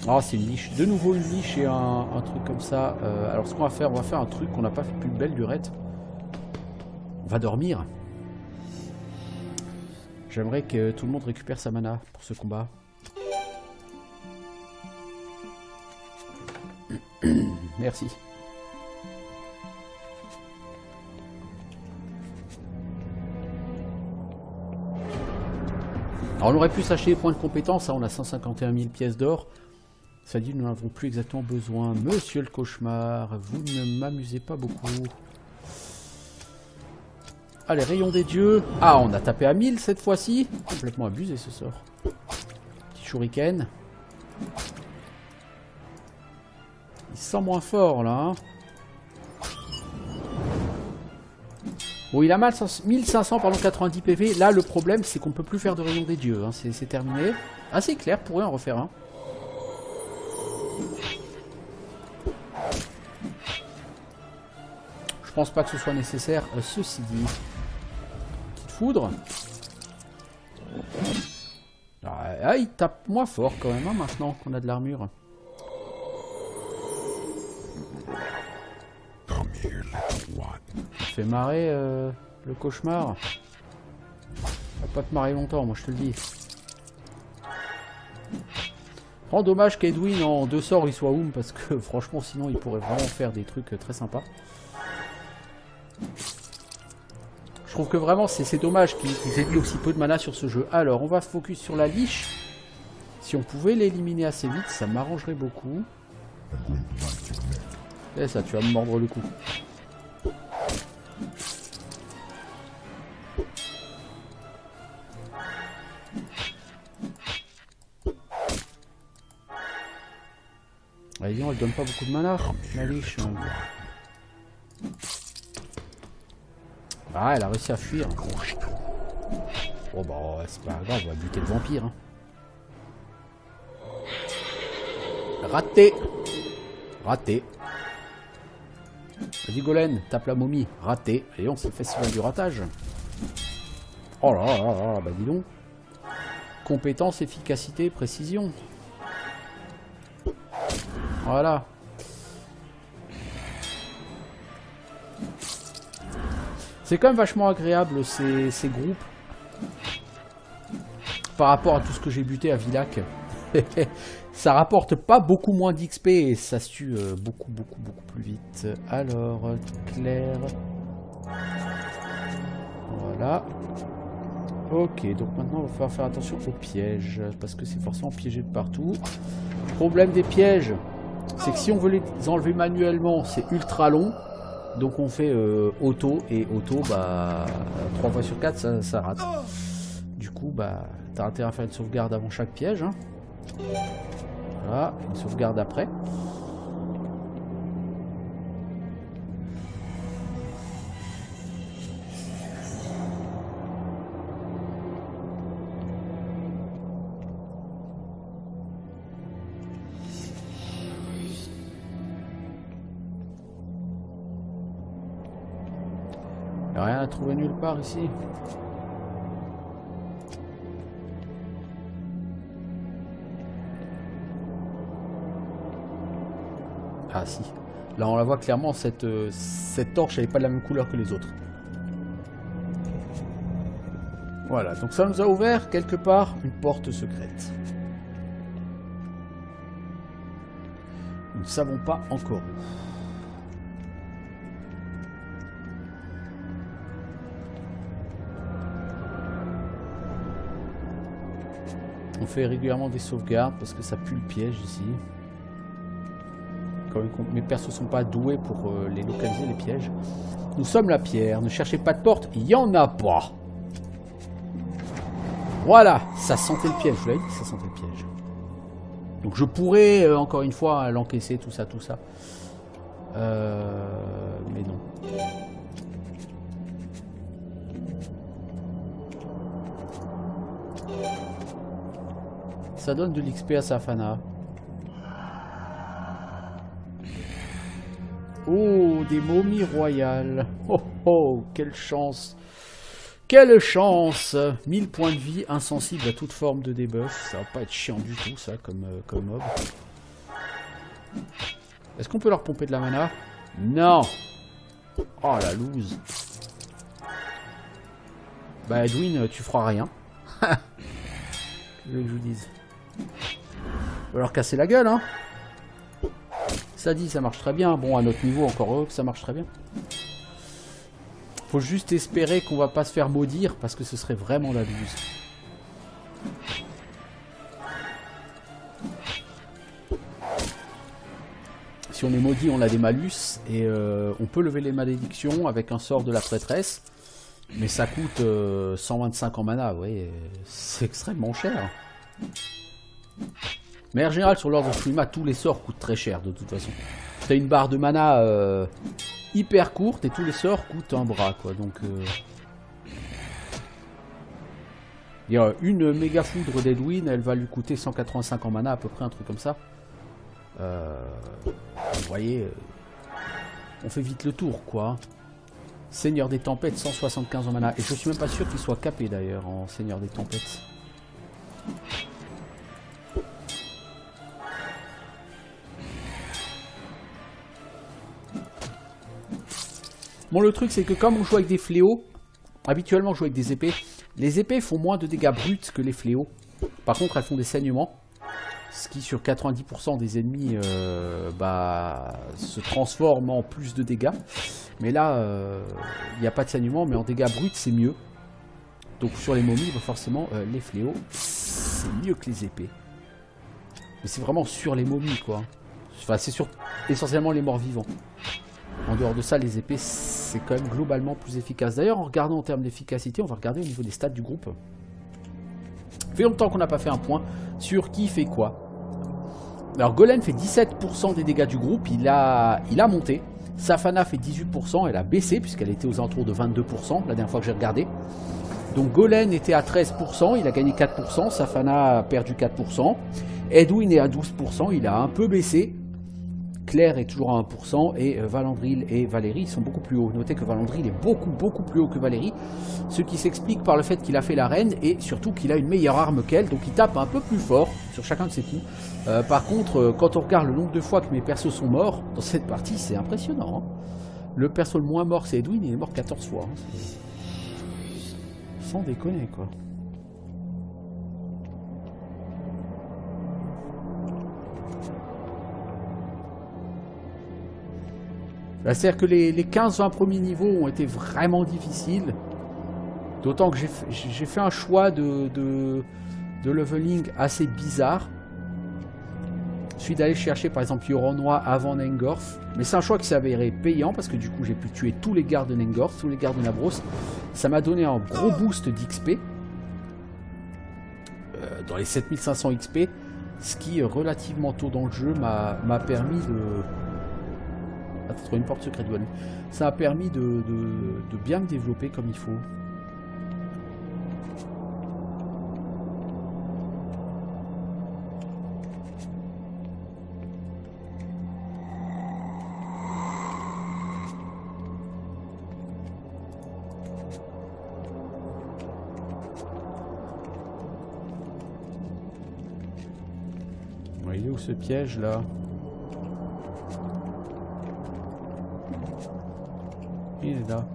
Ah, c'est une liche. De nouveau une liche et un truc comme ça. Alors ce qu'on va faire, on va faire un truc qu'on n'a pas fait depuis une belle lurette. On va dormir. J'aimerais que tout le monde récupère sa mana pour ce combat. Merci. Alors on aurait pu s'acheter les points de compétence, hein, on a 151 000 pièces d'or. Ça dit, nous n'en avons plus exactement besoin. Monsieur le cauchemar, vous ne m'amusez pas beaucoup. Allez, rayon des dieux. Ah, on a tapé à 1000 cette fois-ci. Complètement abusé ce sort. Petit shuriken. Il se sent moins fort là. Hein. Bon, il a mal 1500 pardon, 90 PV. Là, le problème, c'est qu'on ne peut plus faire de rayon des dieux. Hein. C'est terminé. Assez clair, pourrait en refaire un. Je pense pas que ce soit nécessaire, ceci dit. Petite foudre. Ah, il tape moins fort quand même, hein, maintenant qu'on a de l'armure. Ça fait marrer le cauchemar. pas te marrer longtemps, moi je te le dis. Vraiment dommage qu'Edwin en 2 sorts il soit oum, parce que franchement sinon il pourrait vraiment faire des trucs très sympas. Je trouve que vraiment c'est dommage qu'ils aient mis aussi peu de mana sur ce jeu. Alors on va focus sur la liche. Si on pouvait l'éliminer assez vite, ça m'arrangerait beaucoup. Et ça, tu vas me mordre le cou. Allez, elle donne pas beaucoup de mana, la liche. Ah, elle a réussi à fuir. Oh bah, c'est pas grave, on va buter le vampire. Hein. Raté. Raté. Vas-y Golem, tape la momie. Raté. Et on c'est le festival du ratage. Oh là là là, bah dis donc. Compétence, efficacité, précision. Voilà. C'est quand même vachement agréable ces groupes. Par rapport à tout ce que j'ai buté à Villac. Ça rapporte pas beaucoup moins d'XP et ça se tue beaucoup plus vite. Alors, Claire. Voilà. Ok, donc maintenant il va falloir faire attention aux pièges. Parce que c'est forcément piégé de partout. Problème des pièges, c'est que si on veut les enlever manuellement, c'est ultra long. Donc on fait auto. Et auto, bah 3 fois sur 4, ça rate. Du coup, bah t'as intérêt à faire une sauvegarde avant chaque piège. Hein. Voilà, une sauvegarde après. Il n'y a rien à trouver nulle part ici. Ah si. Là on la voit clairement, cette torche elle n'est pas de la même couleur que les autres. Voilà, donc ça nous a ouvert quelque part une porte secrète. Nous ne savons pas encore où. On fait régulièrement des sauvegardes parce que ça pue le piège ici. Quand mes persos ne sont pas doués pour les localiser les pièges. Nous sommes la pierre, ne cherchez pas de porte, il n'y en a pas. Voilà, ça sentait le piège, je vous l'avais dit, ça sentait le piège. Donc je pourrais encore une fois l'encaisser, tout ça. Mais non. Ça donne de l'XP à Safana. Oh, des momies royales. Oh oh, quelle chance. Quelle chance. 1000 points de vie, insensible à toute forme de debuff. Ça va pas être chiant du tout, ça, comme mob. Est-ce qu'on peut leur pomper de la mana? Non. Oh, la loose. Bah, Edwin, tu feras rien. Que je vous dise. On va leur casser la gueule, hein. Ça dit, ça marche très bien. Bon, à notre niveau, encore heureux que ça marche très bien. Faut juste espérer qu'on va pas se faire maudire, parce que ce serait vraiment la loose. Si on est maudit, on a des malus, et on peut lever les malédictions avec un sort de la prêtresse. Mais ça coûte 125 en mana, ouais, c'est extrêmement cher. Mais en général, sur l'ordre de Shurima, tous les sorts coûtent très cher, de toute façon. T'as une barre de mana hyper courte, et tous les sorts coûtent un bras, quoi, donc... Il y a une méga foudre d'Edwin, elle va lui coûter 185 en mana, à peu près, un truc comme ça. Vous voyez, on fait vite le tour, quoi. Seigneur des Tempêtes, 175 en mana. Et je suis même pas sûr qu'il soit capé, d'ailleurs, en Seigneur des Tempêtes. Bon, le truc, c'est que comme on joue avec des fléaux, habituellement, on joue avec des épées. Les épées font moins de dégâts bruts que les fléaux. Par contre, elles font des saignements. Ce qui, sur 90% des ennemis, se transforme en plus de dégâts. Mais là, il n'y a pas de saignement, mais en dégâts bruts, c'est mieux. Donc sur les momies, forcément, les fléaux, c'est mieux que les épées. Mais c'est vraiment sur les momies, quoi. Enfin, c'est sur essentiellement les morts vivants. En dehors de ça, les épées, c'est quand même globalement plus efficace. D'ailleurs, en regardant en termes d'efficacité, on va regarder au niveau des stats du groupe. Ça fait longtemps qu'on n'a pas fait un point sur qui fait quoi. Alors, Golem fait 17% des dégâts du groupe, il a monté. Safana fait 18%, elle a baissé, puisqu'elle était aux alentours de 22%, la dernière fois que j'ai regardé. Donc, Golem était à 13%, il a gagné 4%, Safana a perdu 4%. Edwin est à 12%, il a un peu baissé. Claire est toujours à 1% et Valandril et Valérie sont beaucoup plus hauts. Notez que Valandril est beaucoup plus haut que Valérie, ce qui s'explique par le fait qu'il a fait la reine et surtout qu'il a une meilleure arme qu'elle, donc il tape un peu plus fort sur chacun de ses coups. Par contre, quand on regarde le nombre de fois que mes persos sont morts dans cette partie, c'est impressionnant. Hein. Le perso le moins mort, c'est Edwin, il est mort 14 fois. Hein. Sans déconner, quoi. C'est-à-dire que les 15-20 premiers niveaux ont été vraiment difficiles. D'autant que j'ai fait un choix de leveling assez bizarre. Celui d'aller chercher par exemple Yoranoa avant Nengorth. Mais c'est un choix qui s'est avéré payant parce que du coup j'ai pu tuer tous les gardes de Nengorth, tous les gardes de Nabros. Ça m'a donné un gros boost d'XP. Dans les 7500 XP. Ce qui relativement tôt dans le jeu m'a permis de... Ah, t'as trouvé une porte secrète, Douane. Ça a permis de bien me développer comme il faut. Ouais, il est où ce piège là? Il est là.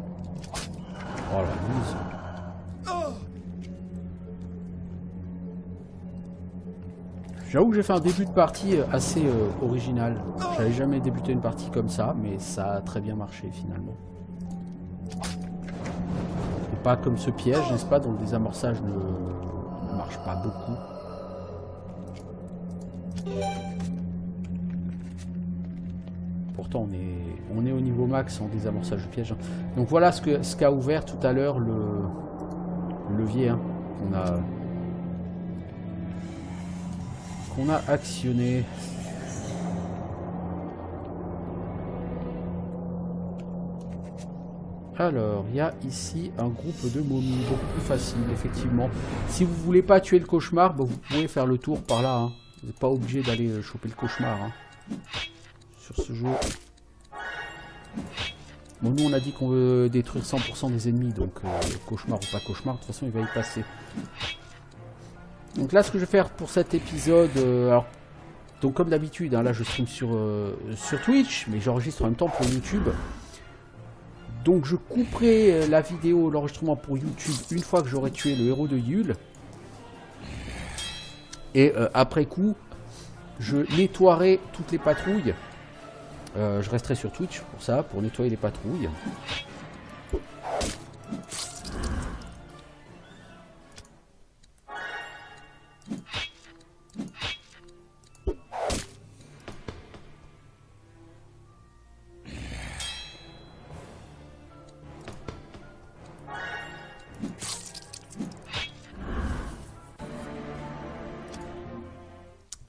Oh la mise. J'avoue que j'ai fait un début de partie assez original. J'avais jamais débuté une partie comme ça, mais ça a très bien marché finalement. Et pas comme ce piège, n'est-ce pas, dont le désamorçage ne marche pas beaucoup. Pourtant on est au niveau max en désamorçage de piège. Donc voilà ce qu'a ouvert tout à l'heure le levier hein, qu'on a actionné. Alors, il y a ici un groupe de momies, beaucoup plus facile, effectivement. Si vous voulez pas tuer le cauchemar, bah, vous pouvez faire le tour par là. Hein. Vous n'êtes pas obligé d'aller choper le cauchemar. Hein. Sur ce jeu. Bon, nous on a dit qu'on veut détruire 100% des ennemis, donc cauchemar ou pas cauchemar, de toute façon il va y passer. Donc là, ce que je vais faire pour cet épisode, alors, donc comme d'habitude, hein, là je stream sur Twitch, mais j'enregistre en même temps pour YouTube. Donc je couperai la vidéo, l'enregistrement pour YouTube une fois que j'aurai tué le héros de Yule. Et après coup, je nettoierai toutes les patrouilles. Je resterai sur Twitch pour ça, pour nettoyer les patrouilles.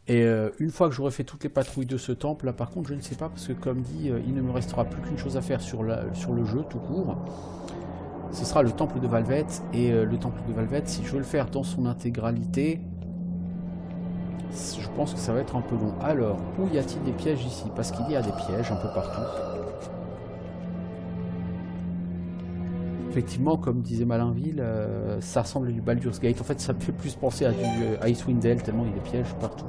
Et une fois que j'aurai fait toutes les patrouilles de ce temple, là par contre je ne sais pas, parce que comme dit, il ne me restera plus qu'une chose à faire sur le jeu tout court. Ce sera le temple de Valvet, et le temple de Valvet, si je veux le faire dans son intégralité, je pense que ça va être un peu long. Alors, où y a-t-il des pièges ici? Parce qu'il y a des pièges un peu partout. Effectivement, comme disait Malinville, ça ressemble à du Baldur's Gate. En fait, ça me fait plus penser à du Icewind Dale, tellement il y a des pièges partout.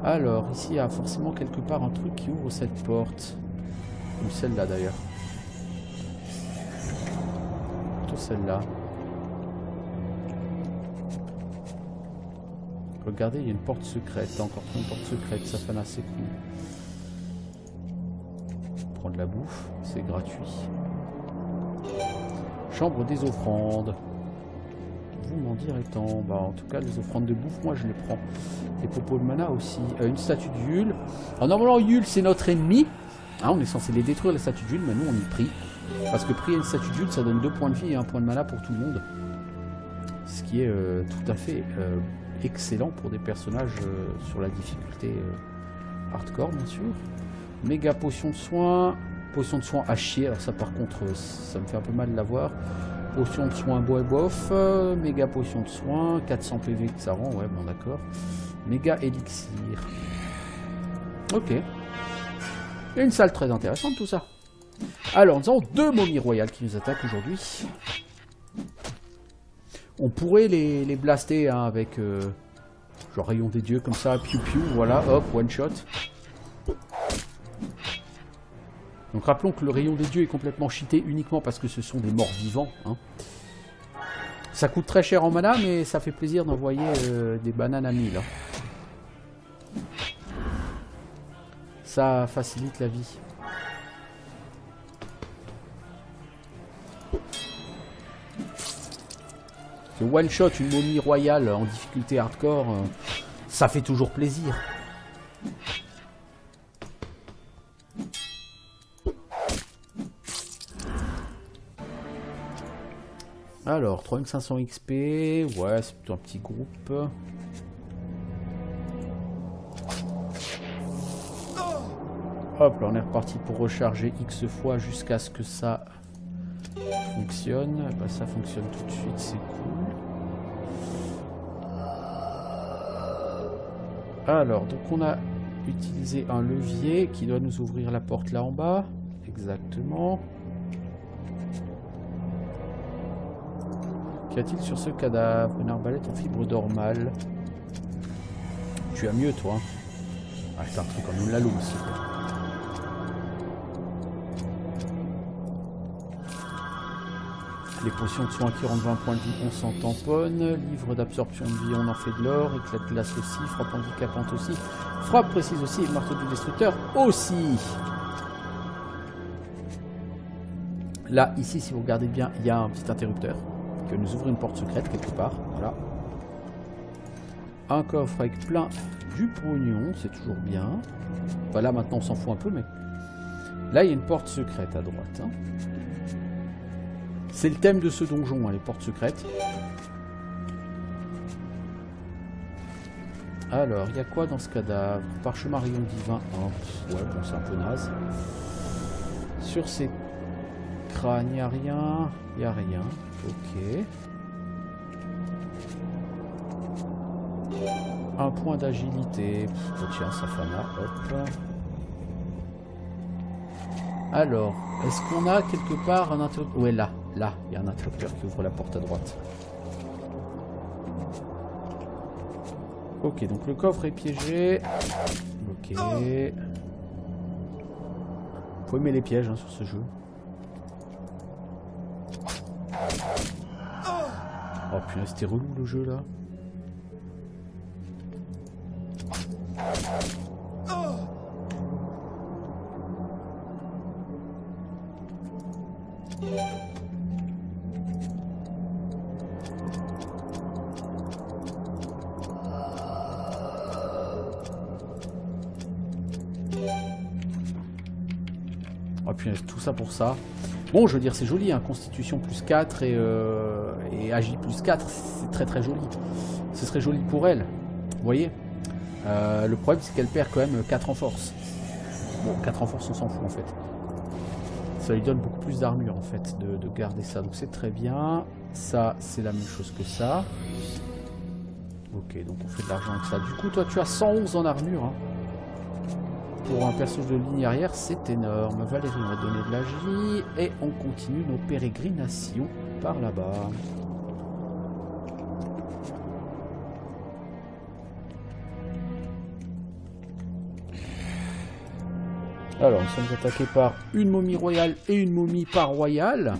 Alors, ici, il y a forcément quelque part un truc qui ouvre cette porte. Ou celle-là, d'ailleurs. Plutôt celle-là. Regardez, il y a une porte secrète. T'as encore une porte secrète, ça fait assez cool. Prendre la bouffe, c'est gratuit. Chambre des offrandes. Vous m'en direz tant. Bah, en tout cas, les offrandes de bouffe, moi je les prends. Les popos de mana aussi. Une statue de Yule. Alors normalement, Yule, c'est notre ennemi. Hein, on est censé les détruire, les statues de Yule, mais nous on y prie. Parce que prier une statue de Yule, ça donne 2 points de vie et 1 point de mana pour tout le monde. Ce qui est tout à fait excellent pour des personnages sur la difficulté hardcore, bien sûr. Méga potion de soin. Potion de soin à chier. Alors ça par contre, ça me fait un peu mal de l'avoir. Potion de soin bof. Méga potion de soin. 400 PV que ça rend. Ouais, bon d'accord. Méga élixir. Ok. Et une salle très intéressante tout ça. Alors nous avons 2 momies royales qui nous attaquent aujourd'hui. On pourrait les blaster hein, avec genre rayon des dieux comme ça, piou piou, voilà, hop, one shot. Donc rappelons que le rayon des dieux est complètement cheaté uniquement parce que ce sont des morts vivants. Hein. Ça coûte très cher en mana, mais ça fait plaisir d'envoyer des bananes à 1000. Hein. Ça facilite la vie. One shot une momie royale en difficulté hardcore, ça fait toujours plaisir. Alors 3500 XP, ouais c'est plutôt un petit groupe. Hop là on est reparti pour recharger X fois jusqu'à ce que ça fonctionne. Bah, ça fonctionne tout de suite, c'est cool. Alors, donc on a utilisé un levier qui doit nous ouvrir la porte là en bas. Exactement. Qu'y a-t-il sur ce cadavre? Une arbalète en fibre normale. Tu as mieux, toi. Ah, c'est un truc en une lalo aussi. Les potions de soins qui rendent 20 points de vie, on s'en tamponne. Livre d'absorption de vie, on en fait de l'or. Éclat de glace aussi. Frappe handicapante aussi. Frappe précise aussi. Et marteau du destructeur aussi. Là, ici, si vous regardez bien, il y a un petit interrupteur qui va nous ouvrir une porte secrète quelque part. Voilà. Un coffre avec plein du pognon, c'est toujours bien. Enfin, là, maintenant, on s'en fout un peu, mais... Là, il y a une porte secrète à droite. Hein. C'est le thème de ce donjon, hein, les portes secrètes. Alors, il y a quoi dans ce cadavre? Parchemin rayon divin. Oh, ouais, bon, c'est un peu naze. Sur ces crânes, il n'y a rien. Il n'y a rien. Ok. Un point d'agilité. Oh, tiens, Safana. Hop. Alors, est-ce qu'on a quelque part un interrupteur? Ouais, là. Là, il y a un interrupteur qui ouvre la porte à droite. Ok, donc le coffre est piégé. Ok. Faut aimer les pièges hein, sur ce jeu. Oh putain, c'était relou le jeu là. Oh putain, tout ça pour ça. Bon, je veux dire, c'est joli, hein, Constitution plus 4 et Agi plus 4, c'est très très joli. Ce serait joli pour elle, vous voyez. Le problème, c'est qu'elle perd quand même 4 en force. Bon, 4 en force, on s'en fout en fait. Ça lui donne beaucoup plus d'armure en fait, de garder ça. Donc c'est très bien. Ça, c'est la même chose que ça. Ok, donc on fait de l'argent avec ça. Du coup, toi, tu as 111 en armure, hein. Pour un perso de ligne arrière, c'est énorme. Valérie, on va donner de la vie. Et on continue nos pérégrinations par là-bas. Alors, nous sommes attaqués par une momie royale et une momie pas royale.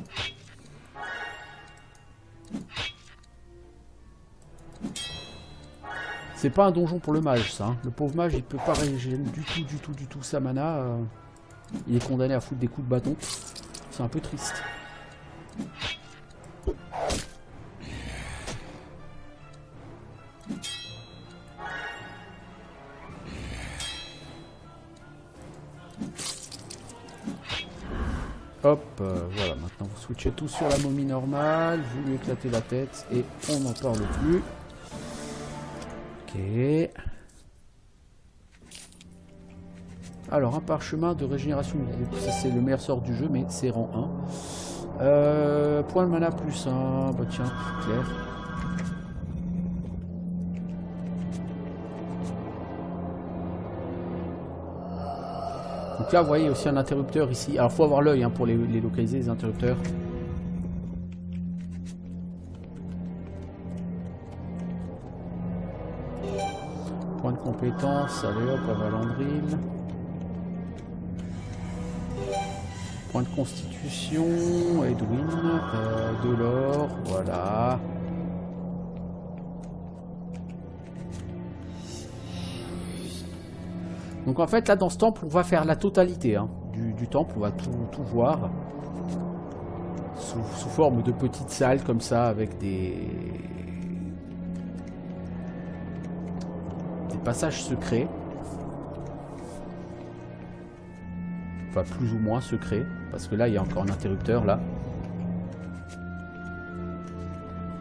C'est pas un donjon pour le mage, ça. Hein. Le pauvre mage, il peut pas régénérer du tout sa mana. Il est condamné à foutre des coups de bâton. C'est un peu triste. Hop, voilà, maintenant vous switchez tout sur la momie normale, vous lui éclatez la tête et on n'en parle plus. Ok. Alors, un parchemin de régénération de groupe, ça c'est le meilleur sort du jeu, mais c'est rang 1. Point de mana plus 1, bah tiens, clair. Donc là, vous voyez aussi un interrupteur ici. Alors, il faut avoir l'œil hein, pour les localiser, les interrupteurs. Point de compétence, allez hop, à Valandril. Point de constitution, Edwin, de l'or, voilà. Donc en fait là dans ce temple on va faire la totalité hein, du temple, on va tout voir sous forme de petites salles comme ça avec des passages secrets, enfin plus ou moins secrets parce que là il y a encore un interrupteur là.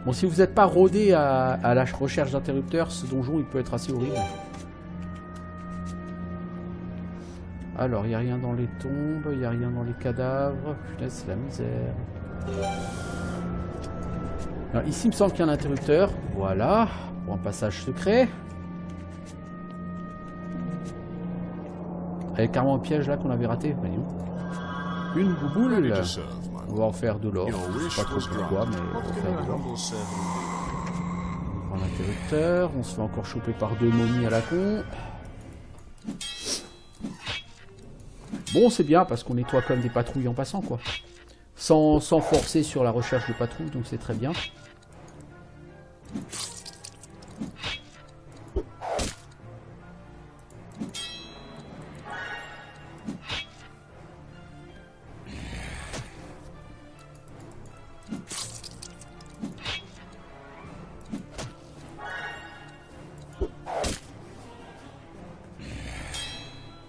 Bon, si vous n'êtes pas rodé à la recherche d'interrupteurs, ce donjon il peut être assez horrible. Alors, il n'y a rien dans les tombes, il n'y a rien dans les cadavres. Putain, c'est la misère. Alors, ici, il me semble qu'il y a un interrupteur. Voilà, pour un passage secret. Il y a carrément un piège là qu'on avait raté. Voyons. Une bouboule. On va en faire de l'or. Je sais pas trop pourquoi, mais on va faire de l'or. On prend l'interrupteur. On se fait encore choper par 2 momies à la con. Bon, c'est bien parce qu'on nettoie comme des patrouilles en passant, quoi. Sans forcer sur la recherche de patrouilles, donc c'est très bien.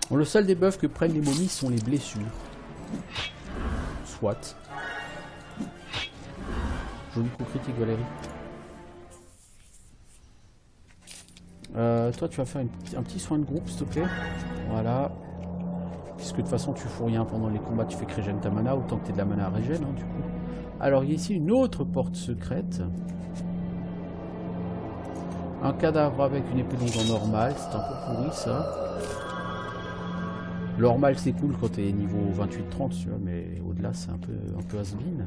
Bon, le seul debuff que prennent les momies sont les blessures. Soit. Joli coup critique, Valérie. Toi, tu vas faire un petit soin de groupe, s'il te plaît. Voilà. Puisque de toute façon, tu fous rien pendant les combats, tu fais que régène ta mana, autant que tu aies de la mana à régène, hein, du coup. Alors, il y a ici une autre porte secrète. Un cadavre avec une épée longue en normal, c'est un peu pourri, ça. Le normal c'est cool quand t'es niveau 28-30 tu vois, mais au-delà c'est un peu has-been.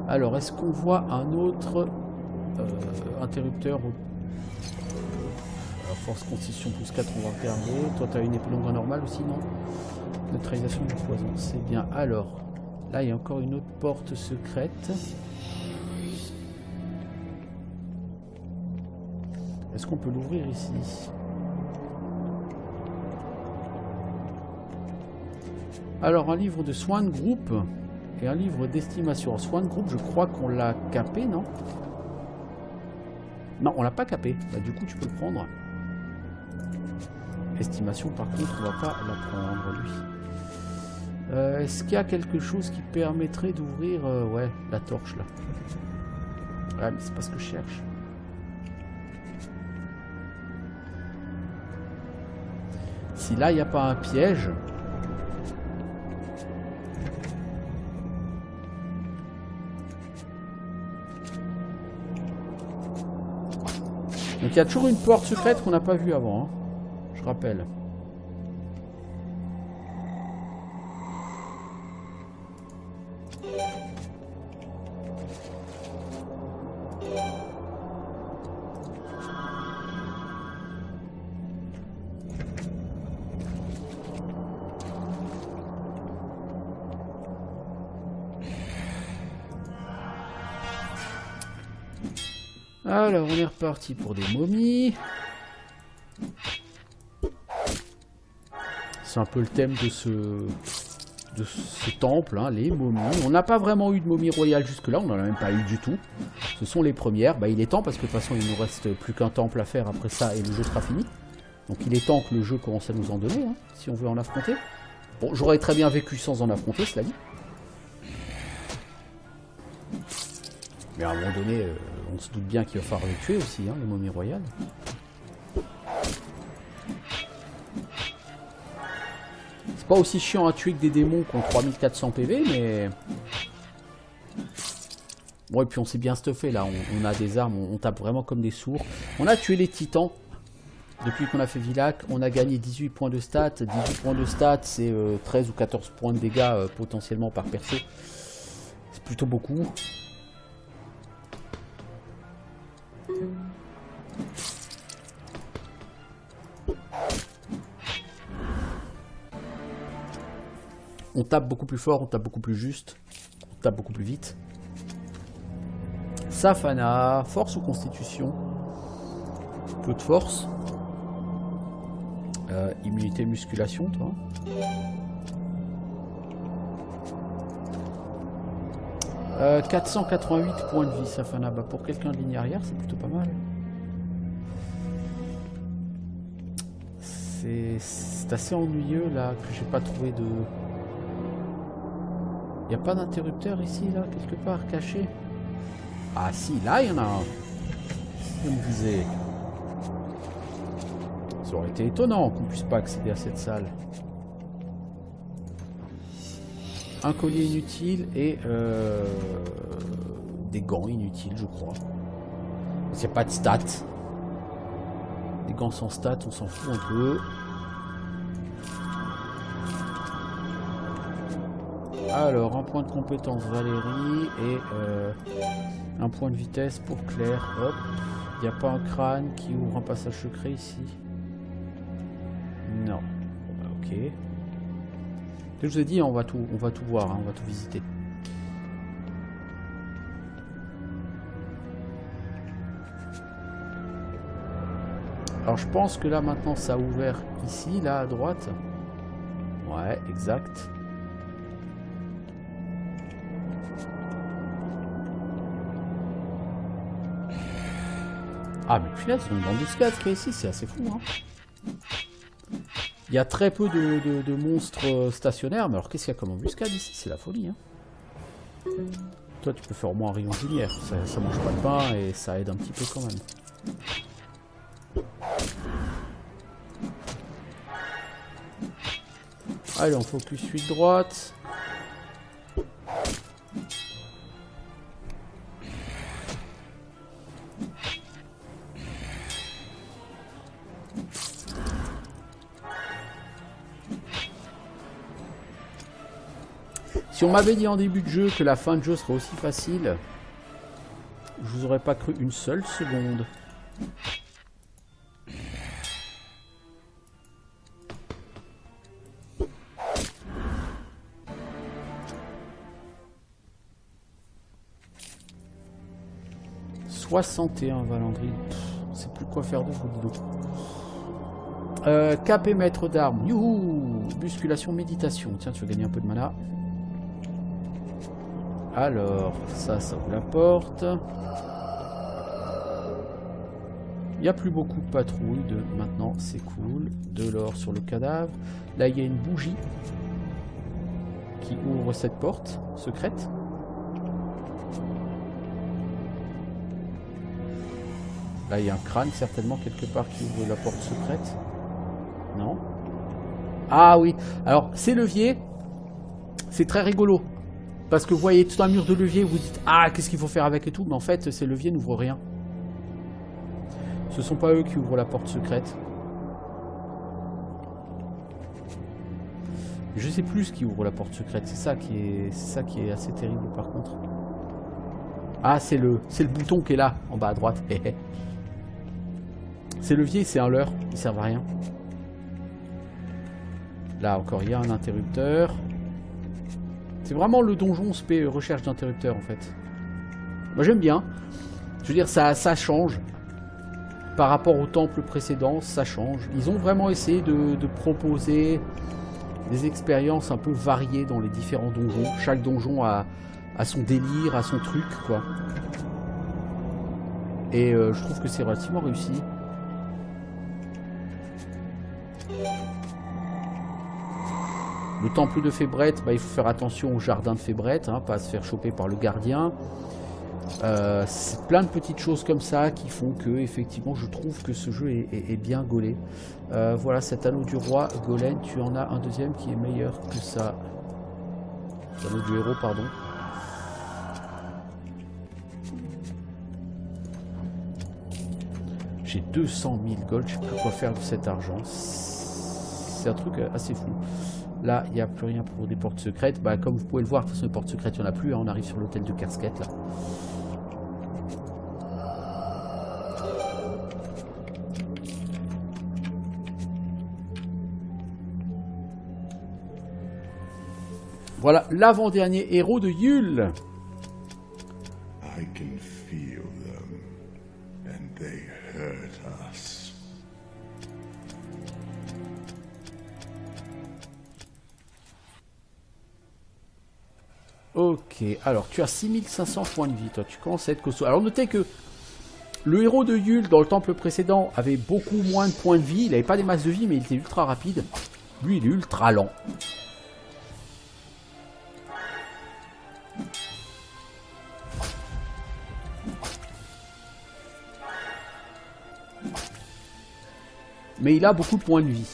Alors est-ce qu'on voit un autre interrupteur alors, force constitution plus 4 on va regarder. Toi t'as une épée longue normale aussi non? Neutralisation du poison, c'est bien. Alors là il y a encore une autre porte secrète. Est-ce qu'on peut l'ouvrir ici? Alors un livre de soins de groupe et un livre d'estimation. Soins de groupe, je crois qu'on l'a capé, non? Non, on l'a pas capé. Bah, du coup, tu peux le prendre. Estimation, par contre, on va pas la prendre, lui. Est-ce qu'il y a quelque chose qui permettrait d'ouvrir ouais, la torche, là? Ouais, mais c'est pas ce que je cherche. Si là, il n'y a pas un piège... Donc il y a toujours une porte secrète qu'on n'a pas vue avant, hein. Je rappelle. Alors, on est reparti pour des momies. C'est un peu le thème de ce temple, hein, les momies. On n'a pas vraiment eu de momie royale jusque-là, on n'en a même pas eu du tout. Ce sont les premières. Bah, il est temps, parce que de toute façon, il nous reste plus qu'un temple à faire après ça et le jeu sera fini. Donc il est temps que le jeu commence à nous en donner, hein, si on veut en affronter. Bon, j'aurais très bien vécu sans en affronter, cela dit. Mais à un moment donné, on se doute bien qu'il va falloir les tuer aussi, hein, les momies royales. C'est pas aussi chiant à tuer que des démons qui ont 3400 PV, mais... Bon, et puis on s'est bien stuffé, là. On a des armes, on tape vraiment comme des sourds. On a tué les titans. Depuis qu'on a fait Villach, on a gagné 18 points de stats. 18 points de stats, c'est 13 ou 14 points de dégâts potentiellement par perso. C'est plutôt beaucoup. On tape beaucoup plus fort, on tape beaucoup plus juste, on tape beaucoup plus vite. Safana, force ou constitution? Peu de force. Immunité, musculation, toi. « 488 points de vie, Safana. » Bah, pour quelqu'un de ligne arrière, c'est plutôt pas mal. C'est assez ennuyeux, là, que j'ai pas trouvé de... Il n'y a pas d'interrupteur ici, là, quelque part, caché? Ah si, là, il y en a un. Je me disais... Ça aurait été étonnant qu'on puisse pas accéder à cette salle. Un collier inutile et des gants inutiles, je crois. Il n'y a pas de stats. Les gants sans stats, on s'en fout un peu. Alors, un point de compétence Valérie et un point de vitesse pour Claire. Hop. Il n'y a pas un crâne qui ouvre un passage secret ici. Non. Bon, bah, ok. Je vous ai dit, on va tout voir, hein, on va tout visiter. Alors je pense que là maintenant ça a ouvert ici, là à droite. Ouais, exact. Ah mais puis là c'est une embuscade qu'il y a ici, c'est assez fou, hein. Il y a très peu de monstres stationnaires, mais alors qu'est-ce qu'il y a comme embuscade ici? C'est la folie, hein. Toi, tu peux faire au moins un rayon de lumière, ça mange pas de pain et ça aide un petit peu quand même. Allez, on focus suite droite. Si on m'avait dit en début de jeu que la fin de jeu serait aussi facile, je vous aurais pas cru une seule seconde. « 61 Valandry. » C'est plus quoi faire de vous, dis donc. Cap et maître d'armes. Youhou! Musculation, méditation. Tiens, tu vas gagner un peu de mana. Alors, ça ouvre la porte. Il n'y a plus beaucoup de patrouilles maintenant, c'est cool. De l'or sur le cadavre. Là, il y a une bougie qui ouvre cette porte secrète. Là, il y a un crâne certainement quelque part qui ouvre la porte secrète. Non? Ah oui, alors ces leviers, c'est très rigolo. Parce que vous voyez tout un mur de levier, vous dites « Ah, qu'est-ce qu'il faut faire avec et tout ?» Mais en fait, ces leviers n'ouvrent rien. Ce sont pas eux qui ouvrent la porte secrète. Je sais plus ce qui ouvre la porte secrète. C'est ça qui est assez terrible par contre. Ah, c'est le bouton qui est là, en bas à droite. Ces leviers, c'est un leurre. Ils servent à rien. Là encore, il y a un interrupteur. C'est vraiment le donjon spé recherche d'interrupteurs en fait. Moi j'aime bien. Je veux dire, ça change. Par rapport au temple précédent, ça change. Ils ont vraiment essayé de proposer des expériences un peu variées dans les différents donjons. Chaque donjon a son délire, a son truc, quoi. Et je trouve que c'est relativement réussi. Le temple de Fébrette, bah, il faut faire attention au jardin de Fébrette, hein, pas se faire choper par le gardien. C'est plein de petites choses comme ça qui font que effectivement je trouve que ce jeu est bien gaulé. Voilà, cet anneau du roi, Golem, tu en as un deuxième qui est meilleur que ça. L'anneau du héros, pardon. J'ai 200 000 gold, je sais plus quoi faire de cet argent. C'est un truc assez fou. Là, il n'y a plus rien pour des portes secrètes. Bah, comme vous pouvez le voir, de toute façon, les portes secrètes, il n'y en a plus. Hein. On arrive sur l'hôtel de Casquette, là. Voilà, l'avant-dernier héros de Yule. I can feel them, and they hurt us. Ok, alors tu as 6500 points de vie, toi tu commences à être costaud. Alors notez que le héros de Yule dans le temple précédent avait beaucoup moins de points de vie, il n'avait pas des masses de vie mais il était ultra rapide. Lui il est ultra lent. Mais il a beaucoup de points de vie.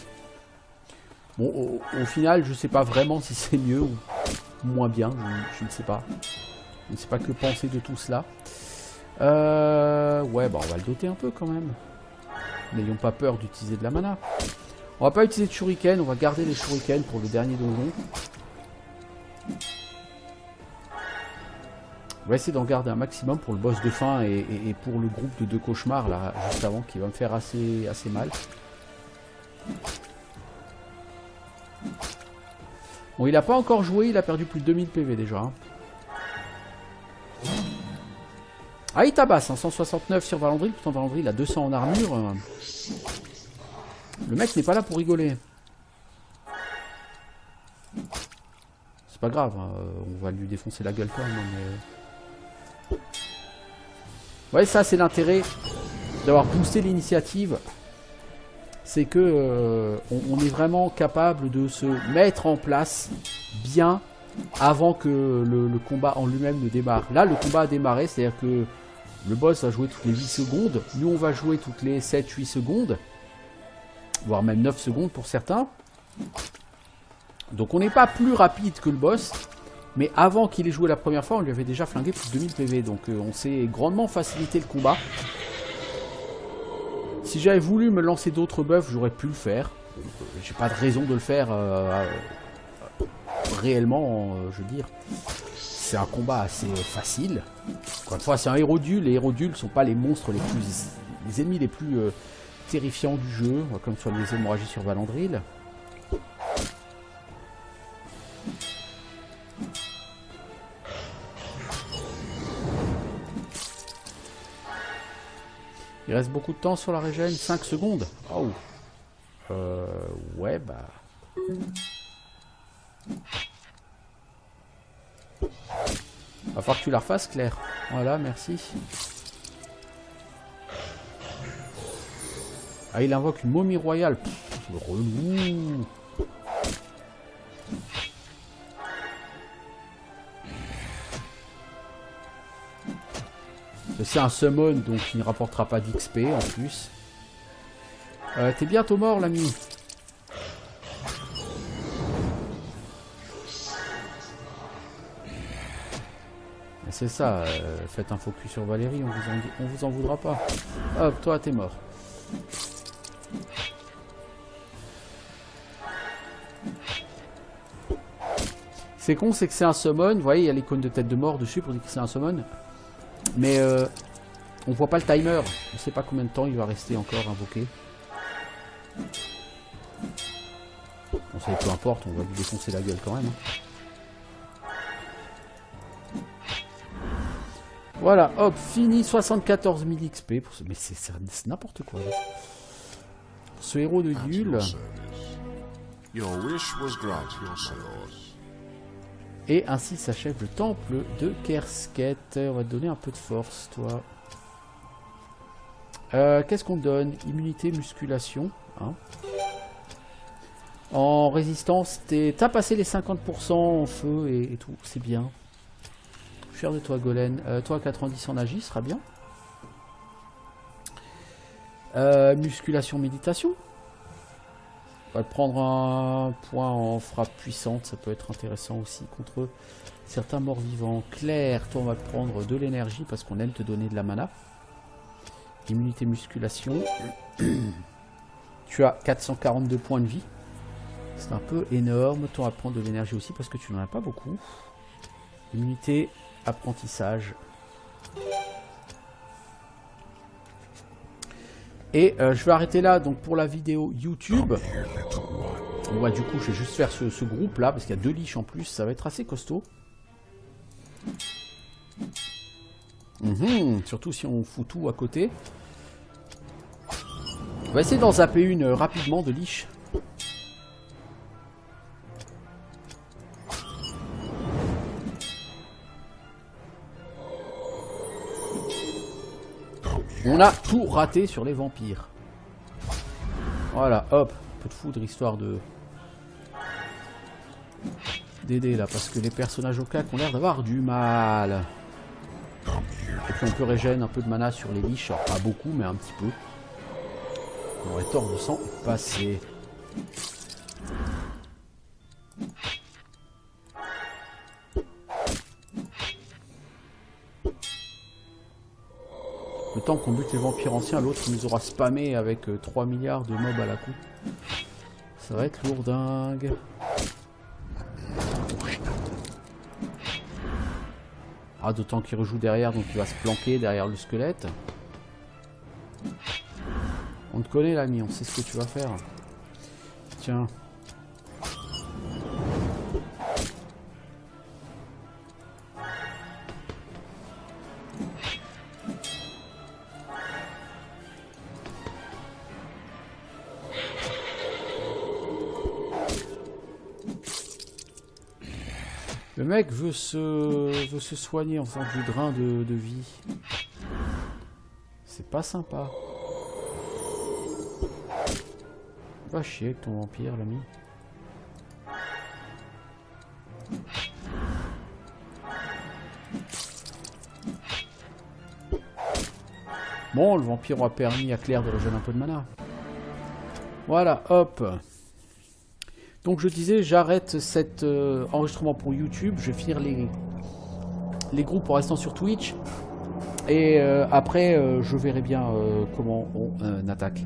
Bon, au final, je ne sais pas vraiment si c'est mieux ou moins bien. Je ne sais pas. Je ne sais pas que penser de tout cela. Ouais, bah on va le doter un peu quand même. N'ayons pas peur d'utiliser de la mana. On va pas utiliser de shuriken. On va garder les shurikens pour le dernier donjon. On va essayer d'en garder un maximum pour le boss de fin et pour le groupe de 2 cauchemars là, juste avant, qui va me faire assez mal. Bon, il n'a pas encore joué, il a perdu plus de 2000 PV déjà. Hein. Ah, il tabasse, hein, 169 sur Valandril, pourtant Valandril a 200 en armure. Le mec n'est pas là pour rigoler. C'est pas grave, hein, on va lui défoncer la gueule quand même. Mais... ouais, ça c'est l'intérêt d'avoir boosté l'initiative. C'est que on est vraiment capable de se mettre en place bien avant que le combat en lui-même ne démarre. Là, le combat a démarré, c'est-à-dire que le boss va jouer toutes les 8 secondes. Nous, on va jouer toutes les 7-8 secondes. Voire même 9 secondes pour certains. Donc on n'est pas plus rapide que le boss. Mais avant qu'il ait joué la première fois, on lui avait déjà flingué plus de 2000 PV. Donc on s'est grandement facilité le combat. Si j'avais voulu me lancer d'autres buffs, j'aurais pu le faire. J'ai pas de raison de le faire réellement, je veux dire. C'est un combat assez facile. Encore une fois, c'est un héros d'Yule. Les héros d'Yule ne sont pas les monstres les ennemis les plus terrifiants du jeu, comme sur les hémorragies sur Valandril. Il reste beaucoup de temps sur la régène, 5 secondes. Oh. Ouais, bah... va falloir que tu la refasses, Claire. Voilà, merci. Ah, il invoque une momie royale. Pff, relou. C'est un summon, donc il ne rapportera pas d'XP en plus. T'es bientôt mort, l'ami. C'est ça, faites un focus sur Valérie, on vous en voudra pas. Hop, toi, t'es mort. C'est con, c'est que c'est un summon. Vous voyez, il y a l'icône de tête de mort dessus pour dire que c'est un summon. Mais on voit pas le timer. On ne sait pas combien de temps il va rester encore invoqué. Bon, ça peu importe, on va lui défoncer la gueule quand même. Hein. Voilà, hop, fini, 74 000 XP. Pour ce... Mais c'est n'importe quoi. Là. Ce héros de At nul. your service. Your wish was granted, your service. Et ainsi s'achève le temple de Kersket. On va te donner un peu de force, toi. Qu'est-ce qu'on te donne? Immunité, musculation. Hein. En résistance, t'as passé les 50% en feu et tout. C'est bien. Fier de toi, Golem. Toi, 90 en agis, sera bien. Musculation, méditation. On va te prendre un point en frappe puissante. Ça peut être intéressant aussi contre certains morts vivants. Claire, toi, on va te prendre de l'énergie parce qu'on aime te donner de la mana. Immunité, musculation. Tu as 442 points de vie. C'est un peu énorme. Toi, on va prendre de l'énergie aussi parce que tu n'en as pas beaucoup. Immunité, apprentissage. Et je vais arrêter là donc pour la vidéo YouTube. Bon, bah, du coup, je vais juste faire ce groupe là parce qu'il y a 2 liches en plus. Ça va être assez costaud. Surtout si on fout tout à côté. On va essayer d'en zapper une rapidement de liche. On a tout raté sur les vampires. Voilà, hop, un peu de foudre histoire de d'aider là, parce que les personnages au claque ont l'air d'avoir du mal. Et puis on peut régénérer un peu de mana sur les liches, alors pas beaucoup, mais un petit peu. On aurait tort de s'en passer. Le temps qu'on bute les vampires anciens, l'autre nous aura spammé avec 3 milliards de mobs à la coupe. Ça va être lourdingue. Ah, d'autant qu'il rejoue derrière, donc il va se planquer derrière le squelette. On te connaît l'ami, on sait ce que tu vas faire. Tiens. Le mec veut se soigner en faisant du drain de vie. C'est pas sympa. Va chier avec ton vampire, l'ami. Bon, le vampire aura permis à Claire de régénérer un peu de mana. Voilà, hop. Donc je disais, j'arrête cet enregistrement pour YouTube. Je vais finir les groupes en restant sur Twitch. Et après, je verrai bien comment on attaque.